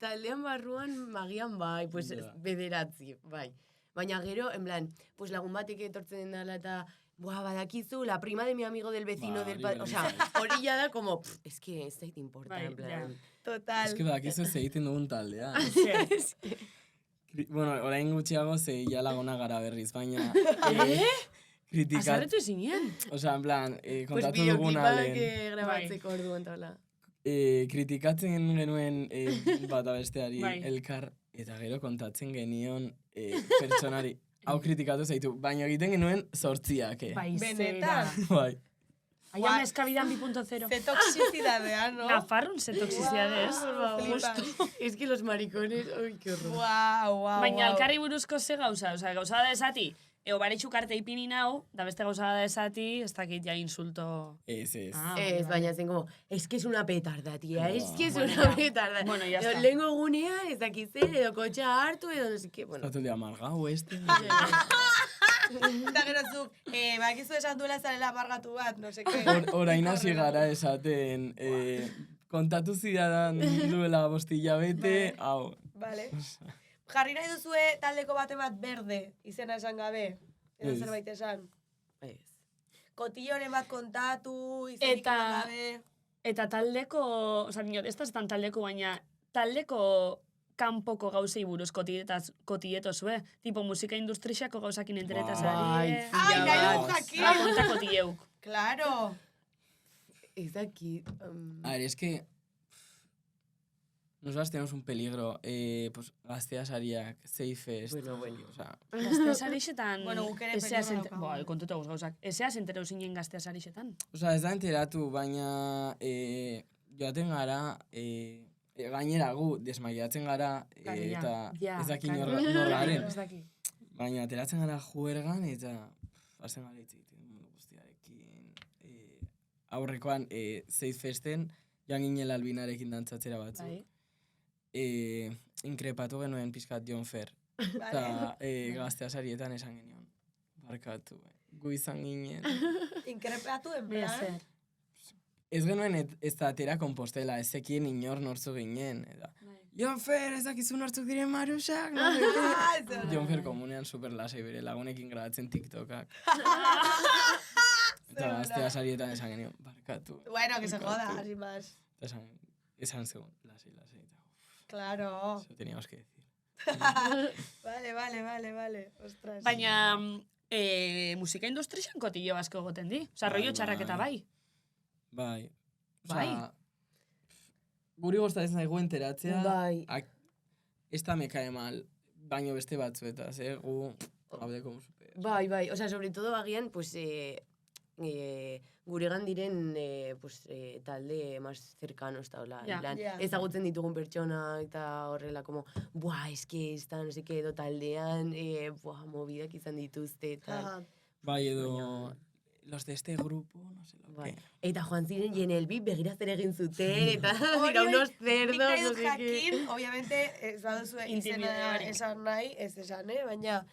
taldean barruan magian bai, pues Ja. bederatzi, bai. Baina gero, en plan, pues lagun batek etortzen dela eta buah, badakizu, la prima de mi amigo del vecino Ba, del... hori Osea, hori ya da como, es que ez zait importa, Bai, en plan... Total. Ez que bakizu ze egiten dugun taldea. Sí. Bueno, orain gutxiago ze ja lagona gara berriz, baina... Kritikat... Azarretu izinen. Osea, en plan, Pues kontatu duguna videoklipak lehen. grabatzeko orduan tala. Kritikatzen genuen bata besteari Bai. elkar, eta gero kontatzen genion pertsonari. Hau kritikatu zaitu, baina egiten genuen zortziak, Bai, Benetan. zera. Bai. Aia meskabidan 2.0. Ze toxizidadea, no? Nafarrun ze toxiziadez. Flipas. Es que los maricones, uy, qué horror. Guau. Baina alkarri buruzko ze gauza, osea, gauza da esati, baritxuk arte ipini nau, da beste gauza da esati, ez dakit ja insulto... Ez. Es, baina zen como, es que es una petarda, tía, es que es Bueno, una ya. petarda. Bueno, ya está. Lengo gunean, ez dakit zer, edo kotxa hartu, edo no sé qué, bueno. Zatu amargau este. Eta gero zuk, bakizu esan duela zarela amargatu bat, no seke. Orain hasi gara esaten, kontatu zidadan duela bostilla bete, hau. Vale. Jarri nahi duzue taldeko bate bat berde, izena esan gabe. Edo Ez. zerbait esan. Ez. Kotilloren bat kontatu, izenik Eta- eman gabe. Eta taldeko, osea, niot, ez da tan taldeko, baina taldeko kanpoko gauzei buruz kotieto zue. Tipo, musika industriako gauzakin enteretaz Bai, ari. Ai, nahi dugu Bai. jakin! Konta kotileuk. Claro. Ez dakit. A ver, es que nosotras tenemos un peligro, pues gaztea sariak, Seifest, Bueno. o sea, Gaztea sarixetan... Bueno, guk ere Eseaz peligro daukagu. Bai, kontuta guz gauzak. Eseaz enterau zinen gaztea sarixetan. ez da enteratu, baina joaten gara, gainera gu desmaiatzen gara, Claro, ja. eta Ja, ez daki claro. nor garen. Ez daki. Baina ateratzen gara juergan eta hasten gara hitz egiten mundu guztiarekin. Aurrekoan, Seifesten, joan ginela Albinarekin dantzatzera batzuk. Bai. Inkrepatu genuen pixkat Jon Fer. Eta gaztea sarietan esan genion. Barkatu, gu izan ginen. Inkrepatu en Mira plan. zer. Ez genuen ez da atera Compostela, ez zekien inor nortzu ginen. Eta, Jon Fer, ez dakizu nortzuk diren Marusak, no? Jon Fer komunean super lasai bere lagunekin grabatzen TikTokak. Eta gaztea sarietan esan genion, barkatu. Bueno, que se joda, barkatu. así más. Esan zegoen, lasai. Claro. Eso teníamos que decir. Vale. Ostras. Baina, musika industrian kotillo asko goten di. Osa, rollo txarrak eta bai. Bai. Bai. Guri gustatzen zaigu enteratzea. Bai. Ez da me cae mal, baino beste batzuetaz, gu gaude como super. Bai, osea, sobre todo agian, pues, guregan diren, pues, talde más cercanos, eta hola, Ja. en plan, Ja. ezagutzen ditugun pertsona, eta horrela, como, buah, eske, ez da, no seke, edo taldean, buah, movidak izan dituzte, eta... Aha. Bai, edo los de este grupo, no sé lo Bai. que. Eta joan ziren Jenelbi begira zer egin zuten, eta Hori, dira unos Nik cerdos, nahi no dut sé qué. jakin, obviamente, ez baduzu izena Intimidabarik. esan nahi, ez esan, baina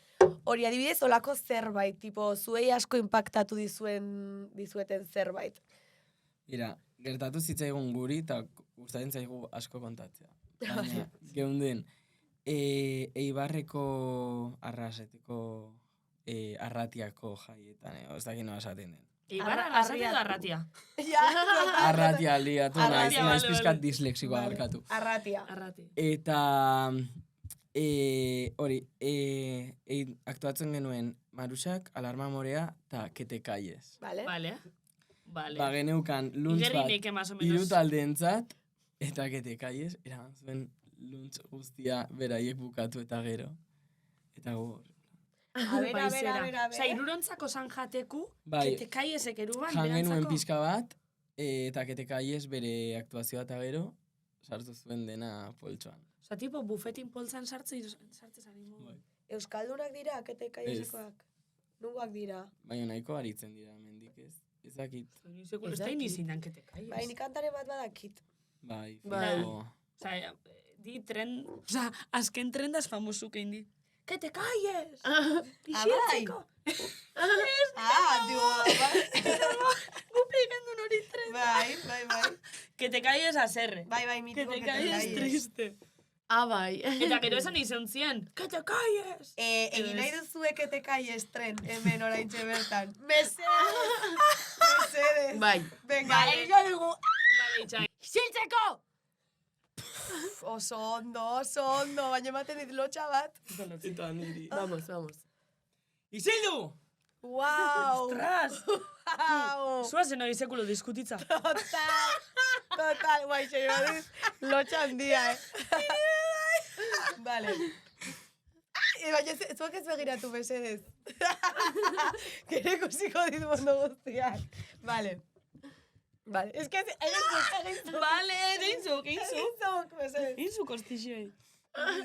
hori adibidez, olako zerbait, tipo, zuei asko impactatu dizueten zerbait. Mira, gertatu zitzaigun guri, eta gustatzen zaigu asko kontatzea. Baina, geunden, Eibarreko arraseteko arratiako jaietan, ez dakit nola esaten den. Ibarra arratia edo arratia. Ja, Arratia liatu naiz, Arratia, naiz vale, pixkat vale. dislexikoa Vale. barkatu. Arratia. Arrati. Eta hori, aktuatzen genuen Marusak, Alarma Morea eta Kete Kaiez. Vale? Vale. Vale. Ba geneukan luntz bat Igerrinik, más o menos. hiru taldeentzat eta Kete Kaiez eraman zuen luntz guztia beraiek bukatu eta gero. Eta gu A ver, Osa, irurontzako zan jateku, Bai. kete kaiezek eruban, jan genuen berantzako. pixka bat, eta Kete Kaiez bere aktuazioa eta gero sartu zuen dena poltsoan. Osa, tipo, bufetin poltzan sartzez animo. Bai. Euskaldunak dira, kete kaiesekoak. Nungoak dira. Baina nahiko aritzen dira mendik ez. Ez dakit. Ez da inizindan kete kaiez. Bai, nik kantare bat badakit. Bai. Bai. fijo. Osa, di tren, osa, azken trendaz famosuk egin di. Kete kaiez! Isiltzeko! Digo, Gupe egin hori tren. bai. Kete kaiez azerre. Bai, mitiko Kete kete kaiez kaies. triste. Bai. Eta gero esan izan zien, kete kaiez! Egin nahi duzue kete kaies tren, hemen oraintxe bertan. Mesedez! Bai. Venga, Vale. egingo dugu. Bale, itxain. Isiltzeko! Oso ondo, baina ematen dit lotxa bat. Eta niri. Vamos. Isildu! Wow! Ostras! Wow! Zuazen hori sekulo diskutitza. Total, guai, xe bat lotxa handia, Vale. Baina, zuak ez begiratu, mesedez. Gero ikusiko dit mondo guztiak. Vale. Ez que egin zuk. Bale, egin zuk. Mesedez. Egin zuk ostixioi.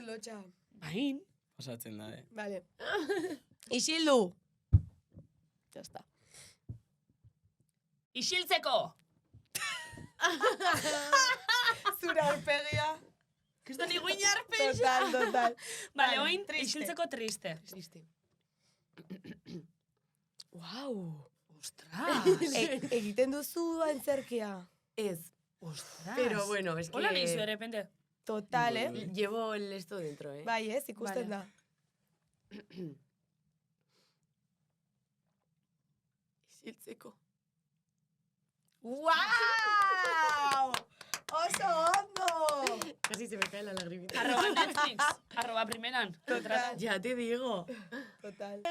Lotxa. Bain. Osatzen da, Vale. Isildu. Ya está. Isiltzeko! Zure aurpegia. Kriston iguin arpeixa! Total. Bale, Vale, oin, triste. isiltzeko triste. Triste. Wow. Ostras! Egiten duzu antzerkia. Ez. Ostras! Pero bueno, es que... Hola nizu, de repente. Total, Llevo el esto dentro, Bai, ikusten Vale. da. Isiltzeko. ¡Wow! ¡Oso ondo! Casi se me cae la lagrimita. @ Netflix. @ primeran. Total. Ya te digo. Total.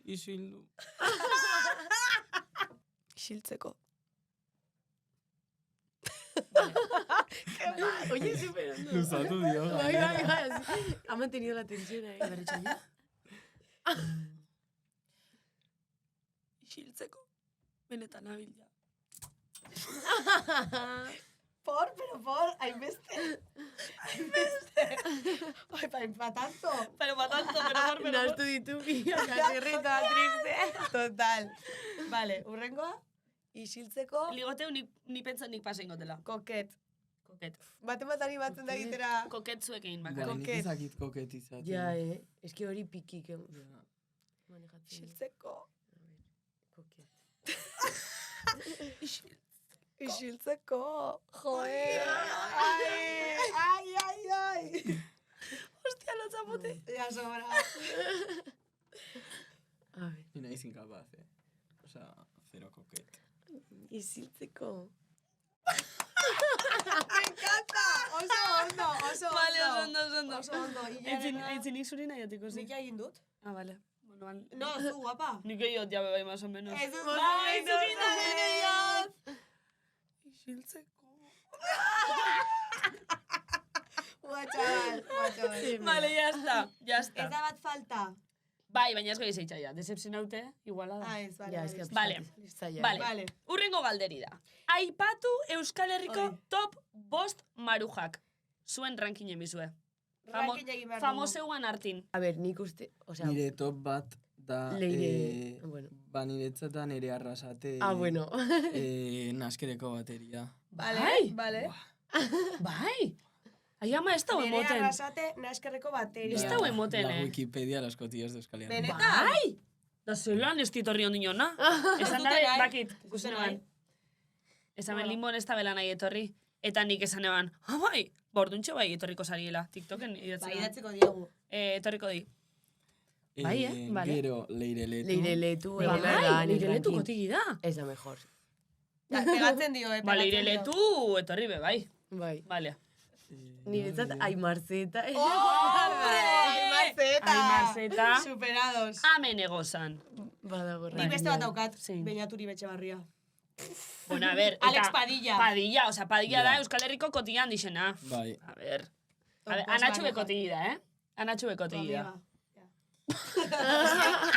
Isildu. Isiltzeko. Oye, súper ondo. Luzatu dio. Bai. Ha mantenido la tensión ahí. Berretxaila. Isiltzeko. Benetan nabil ja. Por, hainbeste. Ai, pa tanto. Pero pa tanto, pero Nastu ditu bila, kasirrita, triste. Total. Vale, urrengoa, isiltzeko, Ligoteu ni pentsa nik pasa ingotela. koket. Koket. Batematari batzen da egitera. Koket zuek egin Ba, bakarrik. nik ezakit koket izaten. Ja, eski hori pikik. Manejatzen. Isiltzeko. Koket. Isiltzeko. Joe. Ai. Hostia, lotzapote. Ja, sobra. A ver, Ni naiz incapaz, Osea, zero koket. isiltzeko. Me encanta. Oso ondo. Vale, oso Oso ondo. Aitzin zuri nahi atiko zi. Nik egin dut. Ah, vale. Bueno, No, zu, guapa. nik egiot jabe bai, más o menos. Ez dut, Bai, zukin da gehiago. Isiltzeko. Guatxabal. Vale, ya está. Ez da bat falta. Bai, baina ez goiz eitxa ja. Decepcionaute, iguala da. Ah, ez, vale. Ja, eski Vale. Zaila. Vale. Vale. Urrengo galderi da. Aipatu Euskal Herriko Oi. top 5 marujak. Zuen rankinen bizue. Ranking egin behar dugu. Famoseuan hartin. A ver, nik uste, osea, Nire top bat da... Leire, bueno. Ba, niretzat da nire arrasate... bueno. Naskereko bateria. Bai. Vale. Bai. Ai ama ez dau Nire emoten. arrasate naskerreko bateria. Ez dau emoten, La eh? Wikipedia, los cotillos de Euskal Herria. Benetan? Bai! Da zelan ez ditorri ondinona. Esan dute dabe, nahi. bakit, Ez ikusten dute nahi. eban. Esan ben limon ez da bela nahi etorri. Eta nik esan eban, bai, borduntxe bai etorriko zariela. TikToken idatzen. Bai, idatzeko diegu. Etorriko di. Bai, vale. Gero, Leireletu. Leireletu, Bai, egon behar da, nik leireletu ranking. kotigi da. Ez da mejor. Pegatzen dio, Ba, pegatzen leireletu dio. etorri be, bai. Bai. Vale. Niretzat Aimarzeta. ¡Hombre! Aimarzeta! Aimarzeta. Superados. Amen egozan. Badago Nik beste bat daukat, Zein? Beñaturi Betxebarria. Bueno, a ver. Alex eta- Padilla. Padilla, osea, Padilla da Ja. Euskal Herriko kotian dixena. Bai. A ver. Top A ver, bost Anatxu maruja. bekotigi da, eh? Anatxu Tu bekotigi da. amiga.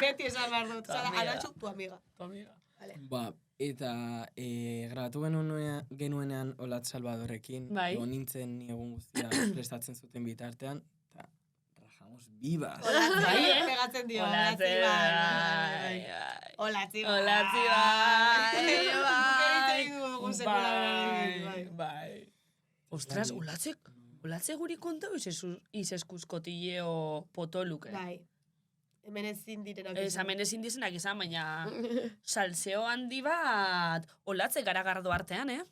Beti esan behar dut. Zara, amiga. Anatxu, tu amiga. Ba, eta grabatu genuenean Olat Salvadorrekin, Bai. egon nintzen ni egun guztia prestatzen zuten bitartean, eta rajamos vivas. Bai, eh? Pegatzen dio. Olatzi Olatzi bai. bai. Olatzi bai. Olatzi bai. Guk egin dugu sekula berarekin, bai. Bai. Ostras, olatze guri kontau izeskuz kotilleo potoluke. Bai. Hemen ezin direnak. Hemen ezin dizenak izan, baina salseo handi bat olatze garagardo artean, eh?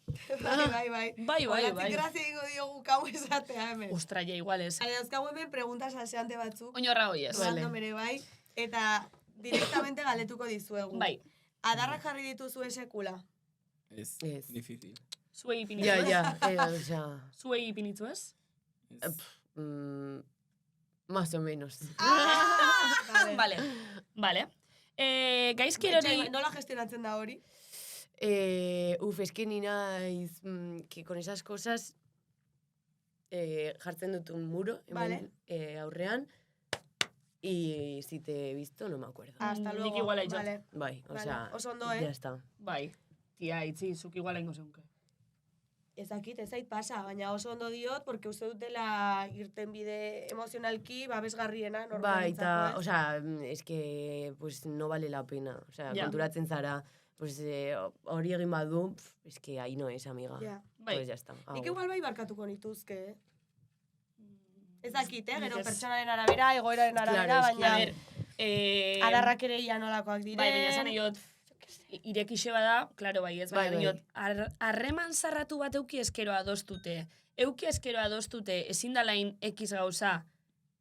Bai. Bai. Olatzi grazia egingo diogu kau esatea hemen. Ostra, ja, igual ez. Hale, dauzkagu hemen preguntas salseante batzuk. Oinorra hoiez. Random ere bai. Eta directamente galetuko dizuegu. Bai. Adarrak jarri dituzue sekula. Ez, Ez. difícil. Zuei ipinitzu Ja, ez? osea, Zuei ipinitzu ez? Ez. más o menos. Vale. Gaizki hori... Nola gestionatzen da hori? Es que ni naiz, que con esas cosas jartzen dut un muro, hemen aurrean, y si te he visto, no me acuerdo. Hasta Nik luego. igual aitzot. Vale. Bai, o Vale, sea, oso ondo, ya está. Bai. Tia, itzi, zuk igual ingo zeunke. Ez dakit, ez zait pasa, baina oso ondo diot, porque uste dutela irten bide emozionalki babesgarriena, Bai, eta, normalentzako, o sea, es que, pues, no vale la pena. O sea, Ja. konturatzen zara, pues, hori egin badu, es que ahí no es, amiga. Ja. Bai. Pues ya está. Nik Agur. igual bai barkatuko nituzke, eh? Ez dakit, Nik gero ez. pertsonaren arabera, egoeraren arabera, Claro, es que, baina A ver, adarrak ere ia nolakoak diren. Bai, baina esan iot, irekixe bada, klaro bai ez, baina Bai, bai. diot, harreman zarratu bat euki eskero adostute. Euki eskero adostute ezin dalain X gauza,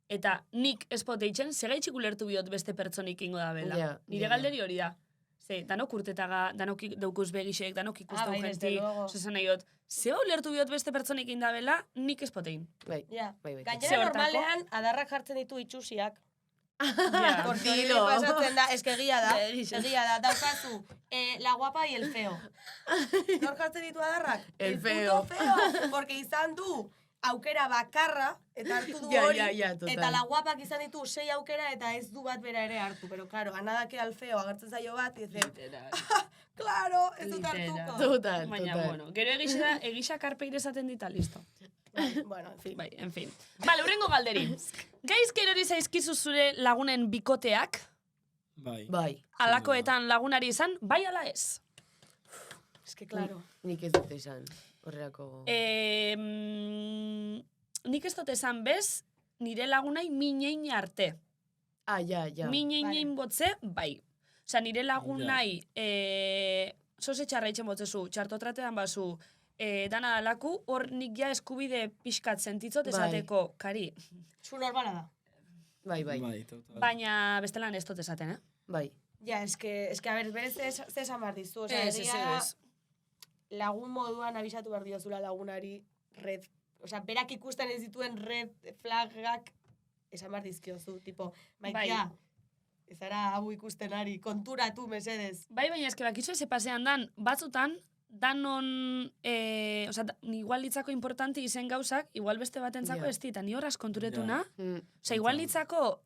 eta nik espoteitzen, segaitxik ulertu biot beste pertsonik ingo da bela. Ja, Nire ja. galderi hori da. Ze, danok urtetaga, danok daukuz begixek, danok ikusten bai, desde jenti, luego. esan nahi dut, zeba ulertu biot beste pertsonik inda bela, nik espotein. Bai, Ja. bai, bai. Gainera Ze hortako? normalean adarrak jartzen ditu itxusiak. Ja. Porque hori Dilo. pasatzen da, egia da, Egia. egia da, daukazu, la guapa y el feo. Nor jartzen ditu adarrak? El puto feo, porque izan du aukera bakarra, eta hartu du hori, total. eta la guapak izan ditu 6 aukera, eta ez du bat bera ere hartu. Pero claro, anadake al feo agertzen zaio bat, y dice, claro, ez dut hartuko. Total, Baina, total. bueno, gero egisa karpeire esaten dita, listo. Bueno, en fin. Bai, en fin. Bale, urrengo galderi. Gaizki erori zaizkizu zure lagunen bikoteak, Bai. Bai, alakoetan lagunari izan, bai ala ez? Es que, claro. nik ez dut esan, horrelako... Nik ez dut esan bez, nire lagunai minein arte. Ja. Minein botze, bai. Osa, nire lagunai, zoze txarra itxen botzezu, txartotratean bazu, dana dalaku, hor nik ja eskubide pixkat sentitzot Bai. esateko, kari. Zu normala da. Bai. Bai, total. Baina bestelan ez dut esaten, eh? Bai. Ja, es que a ver, berez ze esan behar dizu. Osa, Ez, lagun moduan abisatu behar diozula lagunari red, osa, berak ikusten ez dituen red flagak esan behar dizkiozu, tipo, maitia, ez ara hau ikusten ari, konturatu mesedez. Bai, baina eske bakizu ez pasean dan, batzutan, danon, igual litzako importanti izen gauzak, igual beste batentzako Ja. ez dit, eta ni horraz konturetuna. Ja. Osa, igual litzako,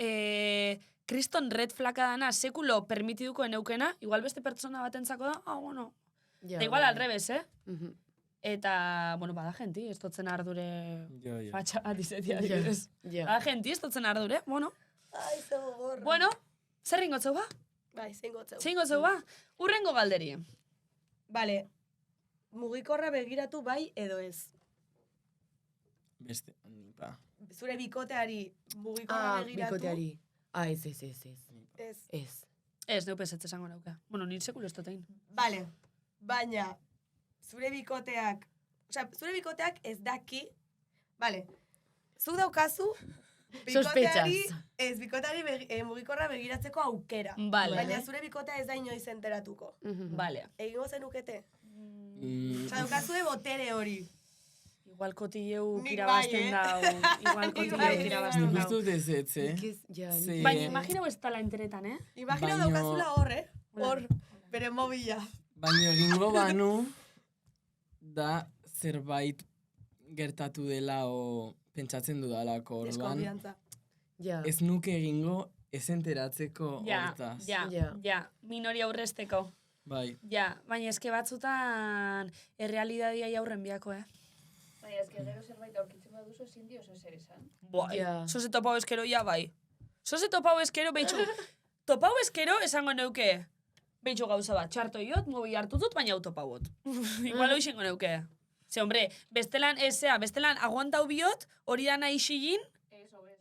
kriston red flaka dana sekulo permitiduko eneukena, igual beste pertsona batentzako da, bueno. Ja, Da igual bai. al revés, eh? Mhm. Eta, bueno, bada genti, ez dotzen ardure Ja. fatxa bat izetia, Ja. adibidez. Ja. Bada genti, ez dotzen ardure, bueno. Ai, ze gogorra. Bueno, zer ringotzeu ba? Bai, zein gotzeu. Zein gotzeu ba? Urrengo galderi. Vale, mugikorra begiratu bai edo ez. Beste, ba. Zure bikoteari mugikorra begiratu. Bikoteari. Ez. Ez. Ez, neupez ez esango nauke. Bueno, nire sekulo ez dotein. Vale, baina zure bikoteak ez daki, vale, zuk daukazu bikoteari, mugikorra begiratzeko aukera. Vale. Baina zure bikotea ez da inoiz enteratuko. Vale. Egingo zenukete? Mm, Osa, daukazue botere hori. Igual kotilleu Nik kirabazten bai, dau. Igual Nik kotilleu bai, kirabazten Nik dau. uste dut ez, eh? Ja, Ze- Baina, imaginau ez tala enteretan, eh? Imagina Baino- daukazula hor, hor, bere mobila. Baina egingo banu da zerbait gertatu dela o pentsatzen dudalako orduan. Deskonfiantza. Ja. Ez nuke egingo ez enteratzeko Ja, hortaz. ja, minori aurresteko. Bai. Ja, baina eske batzutan errealidadia aurren biako, eh? Baina, ez que gero zerbait aurkitzen baduzu ezin dio zer esan. Bai, Ja. Zoze topau eskero, ja, bai. Zoze topau eskero, behitxu. Topau eskero esango neuke. Behitxu gauza bat, txarto iot, mobi hartu dut, baina autopauot. Igual hoxengo neuke. Ze, hombre, bestelan aguantau biot, hori dana isilin,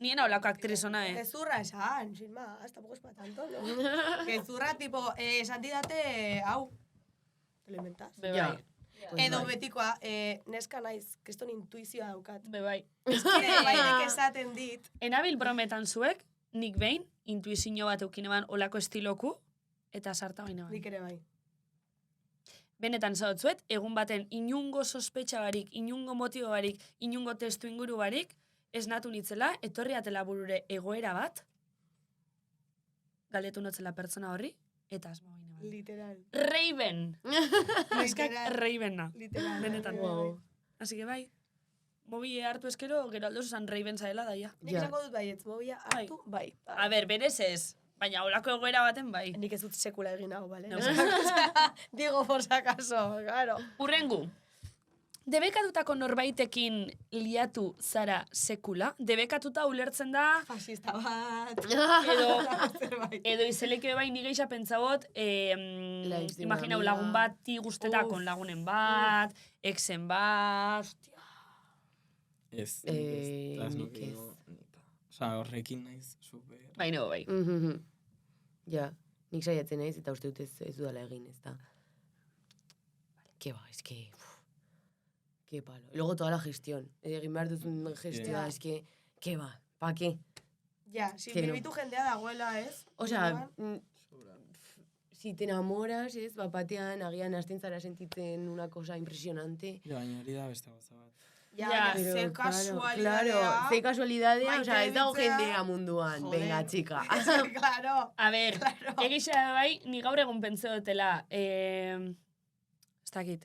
nien haulako aktrizona, Gezurra esan, sin más, tampoco es para tanto, ¿no? Gezurra, tipo, esan didate, hau, te lo inventas. Be Ja. bai, Edo betikoa, neska naiz, kriston intuizioa daukat. be bai. Eskire, bainek esaten dit, Enabil brometan zuek, nik behin, intuizio bat eukineban olako estiloku, eta sarta baina nik ere bai. Benetan zautzuet, egun baten inungo sospetxa barik, inungo motibo barik, inungo testu inguru barik, ez natu nitzela, etorri atela burure egoera bat, galdetu notzela pertsona horri, eta asma baina bai. Literal. Raven! Neskak Literal. Ravena. Literal. Benetan. bai, bai, bai. Así que bai, mobi hartu eskero, gero aldo zuzan Raven zaela daia. Nik esango dut baietz, mobila hartu, bai. A ber, berez ez, baina olako egoera baten bai. Nik ez dut sekula egin hau, bale? No. Digo, por si acaso, claro. Urrengu, debekatutako norbaitekin liatu zara sekula? Debekatuta ulertzen da, Fascista bat. edo, Zerbait. edo izeleke bai ni geixa pentsabot, Laiz de una imaginau amiga. lagun bat ti gusteta Uf. kon lagunen bat, exen bat, hostia. Ez, nik nik ez. Osa, horrekin naiz super. Bai, no, bai. Ja, nik saiatzen naiz eta uste dut ez dudala egin, ez da. Que ba, es que... Que palo. Luego toda la gestión. Egin behar duzun gestioa, Ja. es que ba, pa que? Ja, sin Que no. bebitu jendea dagoela, ez? Osea, si te enamoras, ez, batean, agian hasten zara sentitzen una cosa impresionante. Ja, baina hori da beste gauza bat. Ja, Pero, ze claro, kasualidadea. ze kasualidadea, Maite osea, ez dago biltzea. jendea munduan, Joder. venga, txika. Claro. A ber, egisa bai, ni gaur egun pentsa dutela, ez dakit,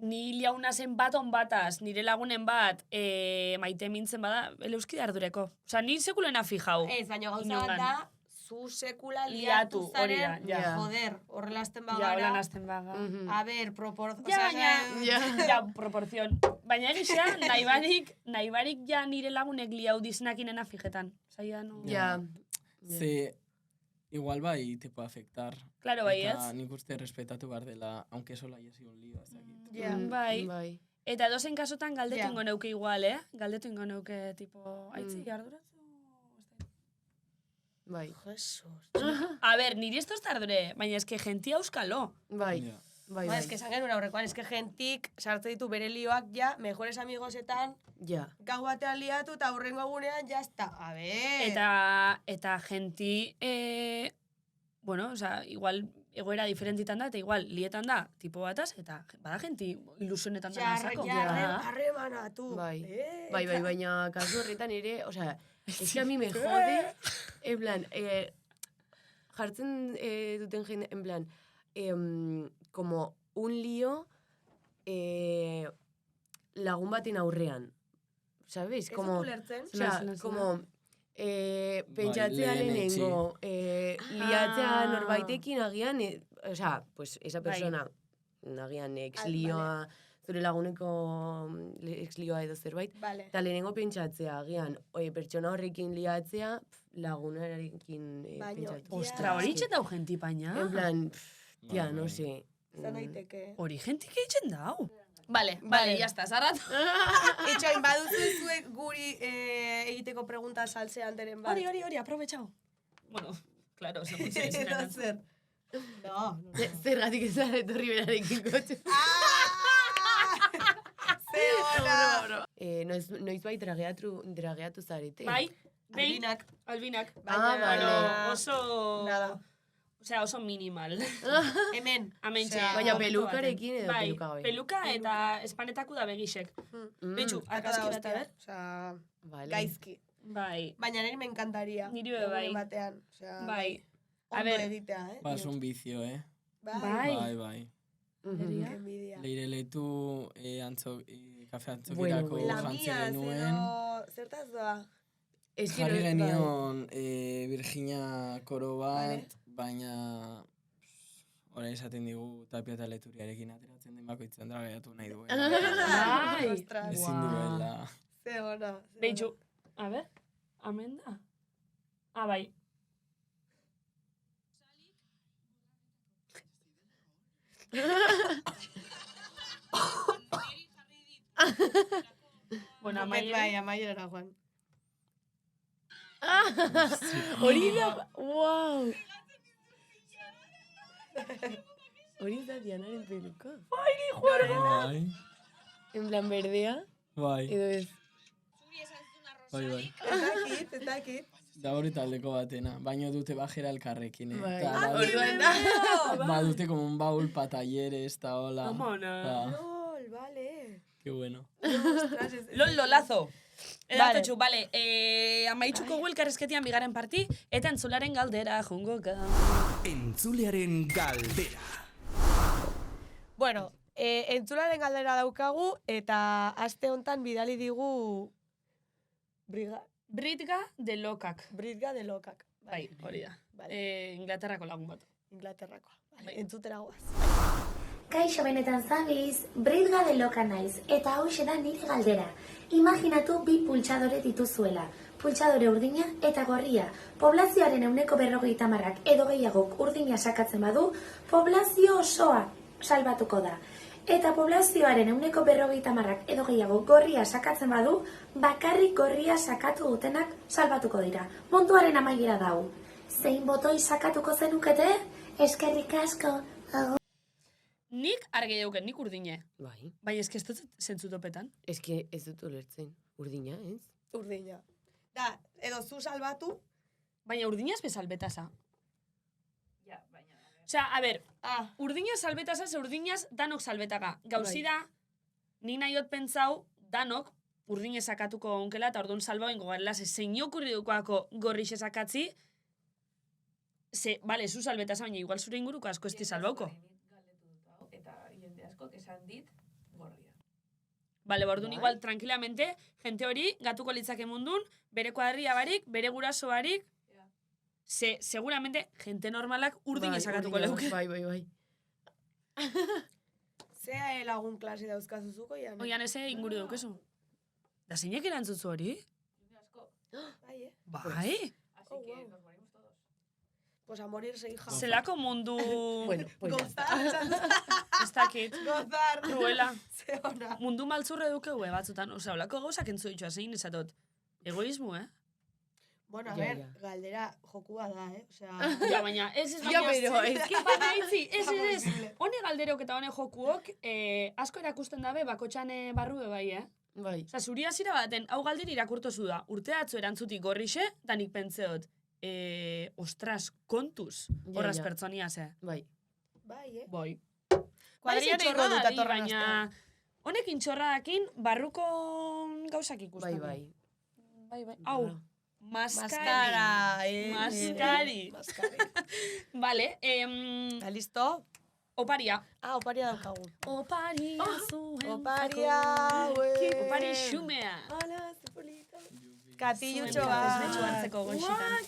ni liauna zen bat on bataz, nire lagunen bat, maite mintzen bada, eleuskide ardureko. Osa, ni sekulena fijau. Ez, baina gauza Inongan. bat da, zu sekula Liatu, liatu hori da, zaren, ja. joder, horrela azten Ja, bagara. holan azten baga. A ber, Ja, baina, Ja. proporzion. Baina egisa, nahi barik ja nire lagunek liau diznakinena fijetan. Zaila, no? Ja. Ze, igual bai te puede afectar. Claro, bai, Eta ez? nik uste respetatu behar dela, aunque solo haya sido un lío, ez dakit. Ja. Bai. Bai. Eta edozein kasutan galdetu Ja. ingo neuke igual, Galdetu ingo neuke, tipo, aitzi, arduratzu? Bai. Jesus. A ber, niri esto ez tardure, baina eske gentia euskalo. Bai. Ja. Bai, Ba, bai. eske esan genuen aurrekoan, eske gentik sartze ditu bere lioak ja, mejores amigosetan, Ja. gau batean liatu eta hurrengo egunean, jazta. A ber. Eta genti, bueno, oza, igual egoera diferentitan da, eta igual lietan da, tipo bataz, eta bada genti ilusionetan da nazako. Harremanatu. Bai. Bai, baina kasu horretan ere, osea, es que a mi me jode, en plan, jartzen duten jende, en plan, como un lío lagun baten aurrean. ¿Sabes? Ez Como, dut ulertzen. o sea, Zela. como pentsatzea lehenetsi. lehenengo, liatzea norbaitekin agian, o sea, pues esa Bai. persona, agian ex Vale. lioa, zure laguneko ex lioa edo zerbait, Vale. eta lehenengo pentsatzea, agian, pertsona horrekin liatzea, lagunarekin Baino, pentsatzea. Ostra, hori itxen dau genti baina. En plan, tia, Bai, no bai. sé. Zan daiteke. Hori gentik itxen dau. Vale, Vale, jazta, zarratu. Itxoin, baduzu zuek guri egiteko pregunta salsean deren bat. Hori, aprobetxau. Bueno, claro, segun Edo zer. No. Zergatik ez zara etorri berarekin kotxe. Ze ona! Noiz bai drageatu zarete. Bai, behin, Albinak. albinak. Ah, Bueno, vale. oso... Nada. Osea, oso minimal. Hemen. Amentxe. Osea, Baina momentu pelukarekin baten. edo Bai, peluka gabe? peluka eta espanetako da begisek. Betxu, argazki bat, a ber? Osea, Vale. gaizki. Bai. Baina niri me encantaría. Niri be bai. Egunen batean. Osea, Bai. A ondo ber, egitea, Ba, es un vicio, Bai. Bai, bai. Mhm. Qué envidia. Leire leitu kafe Bueno, antzokirako bueno. jantzi Lamiaz genuen. edo... Zertaz doa? Ez que Jarri bai. genion Virginia koro bat, Vale. baina orain esaten digu Tapia eta Leturiarekin ateratzen den bakoitzen dragaiatu nahi duen. Bai. Ostras. Ezin duela. Ze ona. ze Betxu, a ber, amen da. Ah, bai. Bueno, ona. amaiera. Bai, amaierara, Juan. Hori da, wow. Hori da Dianaren peluka. Bai, En plan berdea, bai, edo ez. bai. Ez dakit. Da hori taldeko batena, baino dute bajera elkarrekin, Bai. Eta Orduan ba, dute como un baúl pa talleres, eta hola. Amona. Ba, Lol, vale. qué bueno. Ostras, Lolazo. Edatotxu, Vale. amaitzuko elkarrezketian bigaren parti, eta entzularen galdera, jongo ga. Entzulearen galdera. Bueno, entzularen galdera daukagu, eta aste hontan bidali digu Britga de lokak. Britga de lokak. Bai, hori da. Vale. Inglaterrako lagun bat. Inglaterrakoa. Vale, Bai. entzutera guaz. Kaixo benetan zabiz, Britga de Loka naiz, eta hauxe da nire galdera. Imaginatu bi pultsadore dituzuela, pultsadore urdina eta gorria. Poblazioaren 50%ak edo gehiagok urdina sakatzen badu, poblazio osoa salbatuko da. Eta poblazioaren 50%ak edo gehiago gorria sakatzen badu, bakarrik gorria sakatu dutenak salbatuko dira. Munduaren amaiera dau. Zein botoi sakatuko zenukete? Eskerrik asko. Nik argi dauken, nik urdine. Bai, Bai, eski ez dut zentzutopetan. eske ez dut ulertzen. Urdina, ez? Urdina. Da, edo zu salbatu, Baina urdina ez bezal betasa. Osea, a ber, urdina salbetasa, ze urdinaz danok salbetaga. Gauzi da, Ni nahiot pentsau, danok, urdine sakatuko onkela, eta orduan salba ingo garela, ze zein okurri dukoako gorrixe sakatzi, bale, zu salbeta baina igual zure inguruko asko esti salbauko. Eta jende askok esan dit gorria. Bale, orduan igual, tranquilamente, gente hori, gatuko litzake mundun, bere kuadria barik, bere guraso barik, seguramente, gente normalak urdine sakatuko leuke. Bai. Zea lagun klase dauzkazuzuko, Ian? Oian eze inguru dukezu. Da zeinek erantzutzu hori? Jende asko. Bai, Bai? Así que nos morimos todos. Pues a morirse, hija. Zelako mundu... Bueno, pues ya está. Ez dakit. Gozar. Cruela. Ze ona. Mundu maltzurre dukeu, batzutan. Osea, olako gauzak entzu ditua, zein esatot. Egoismo, Bueno, a Ja, ver, ja. galdera jokua da, Osea... Ja, baina, ez Ja, pero es que... Ez. Hone galderok eta hone jokuok, asko erakusten dabe, bakotxan barrue bai, Bai. Osa, zuri hasiera baten, hau galderi irakurtozu da, urte atzo erantzutik gorrixe, danik pentseot, ostras, kontuz, horraz ja. pertsonia ze. Bai. Bai, Bai. Kuadrian egingo dut atorren baina honekin txorradakin barruko gauzak ikusten. Bai. Bai. Hau, Maskara. Maskari. Vale, ¿Está listo? oparia. Oparia daukagu. Oparia zuen. Oparia, Opari xumea. Hola, ze polita. Katilutxo Zuen bat. bezu hartzeko goxitan.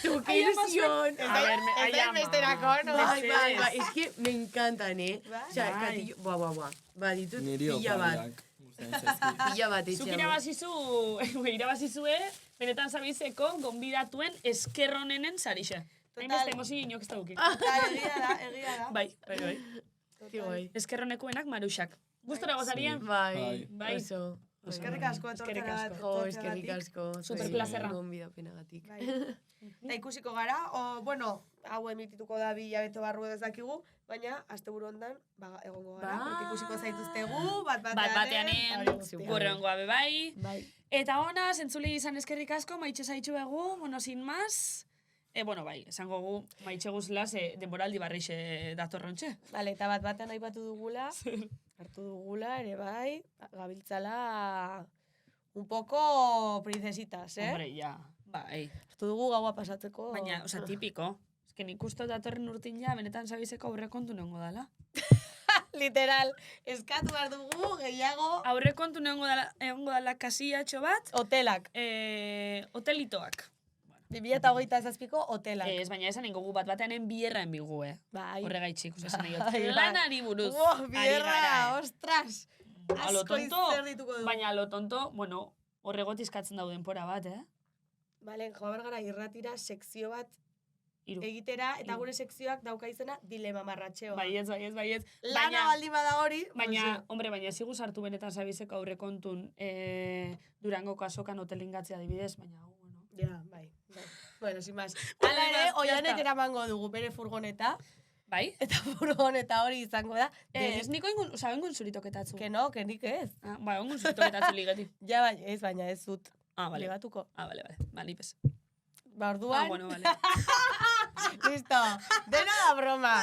¡Tu qué ilusión! A ver, Ez da besterako, no? Bai. Es que me encantan, Bai. O sea, Bai. katillo... Buah. Ba, ditut Niri pila bat. opariak. gustatzen zaizkit. Pila bat Zuk etxean. irabazizue, benetan zabizeko, gonbidatuen eskerronenen zarixe. Hainbeste emozio inok ez da duki. Egia da. Bai. Bai. Eskerronekuenak maruxak. Gustora gozarien? Bai. Bai. Oso. Eskerrik asko Eskerrik etortzera. asko. Jo, eskerrik asko. Superplazerra. Gonbidapenagatik. Eta ikusiko gara, bueno, hau emitituko da 2 hilabete barru ez dakigu, baina asteburu hondan egongo gara, porque ikusiko zaituztegu, bat Bat-bateanen, gorrengoa bebai. Bai. Eta ona, zentzule izan eskerrik asko, maitxe zaitxu egu, bueno, sin más. Bueno, bai, esango gu, maitxe guzlaz, denboraldi barrixe datorrontxe. Vale, eta bat-batean aipatu dugula, hartu dugula, ere bai, gabiltzala un poco princesitas, Hombre, ja, bai. Hartu dugu gaua pasatzeko. Baina, oza, tipiko. Ez que nik uste datorren urtin ja, benetan zabizeko aurrekontu nengo dala. Literal, eskatu behar dugu, gehiago. Aurrekontu nengo dala kasiatxo bat, Hotelak. hotelitoak. 2027ko hotelak. Ez, baina esan ingo gu bat-bateanen bierra enbigu, Bai. Horregaitxik, uste zen Bai. Lanari buruz. Wow, ari bierra, gara, ostras. A lo Asko tonto, izerdituko dugu. baina lo tonto, bueno, horregotizkatzen dauden denpora bat, Bale, joan gara irratira sekzio bat Hiru. egitera, eta Hiru. gure sekzioak dauka izena dilema marratxeoa. Baietz. Lana baldin bada hori, Baina, hombre, baina zigu sartu benetan zabizeko aurrekontun Durangoko azokan hotelingatzea adibidez, baina, bueno. Ja, bai. Bueno, sin más. Vale, Hala ere, ya oianek está. eramango dugu bere furgoneta, Bai? eta furgoneta hori izango da. Ez, niko ingun zuritoketatzu. Que no, que nik ez. Ba, ingun zuritoketatzu ligeti. Ja, baina ez dut. Vale. Ligatuko. Vale. Ba, nipes. Ba, orduan. Bueno, vale. Listo. Dena da broma.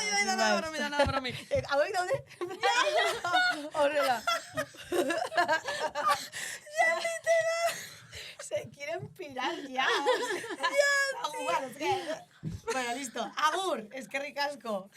Dana bromi. Hauek daude? Horrela. Ya, literal. Se quieren pirar ya. Bueno, listo. Agur, eskerrik asko.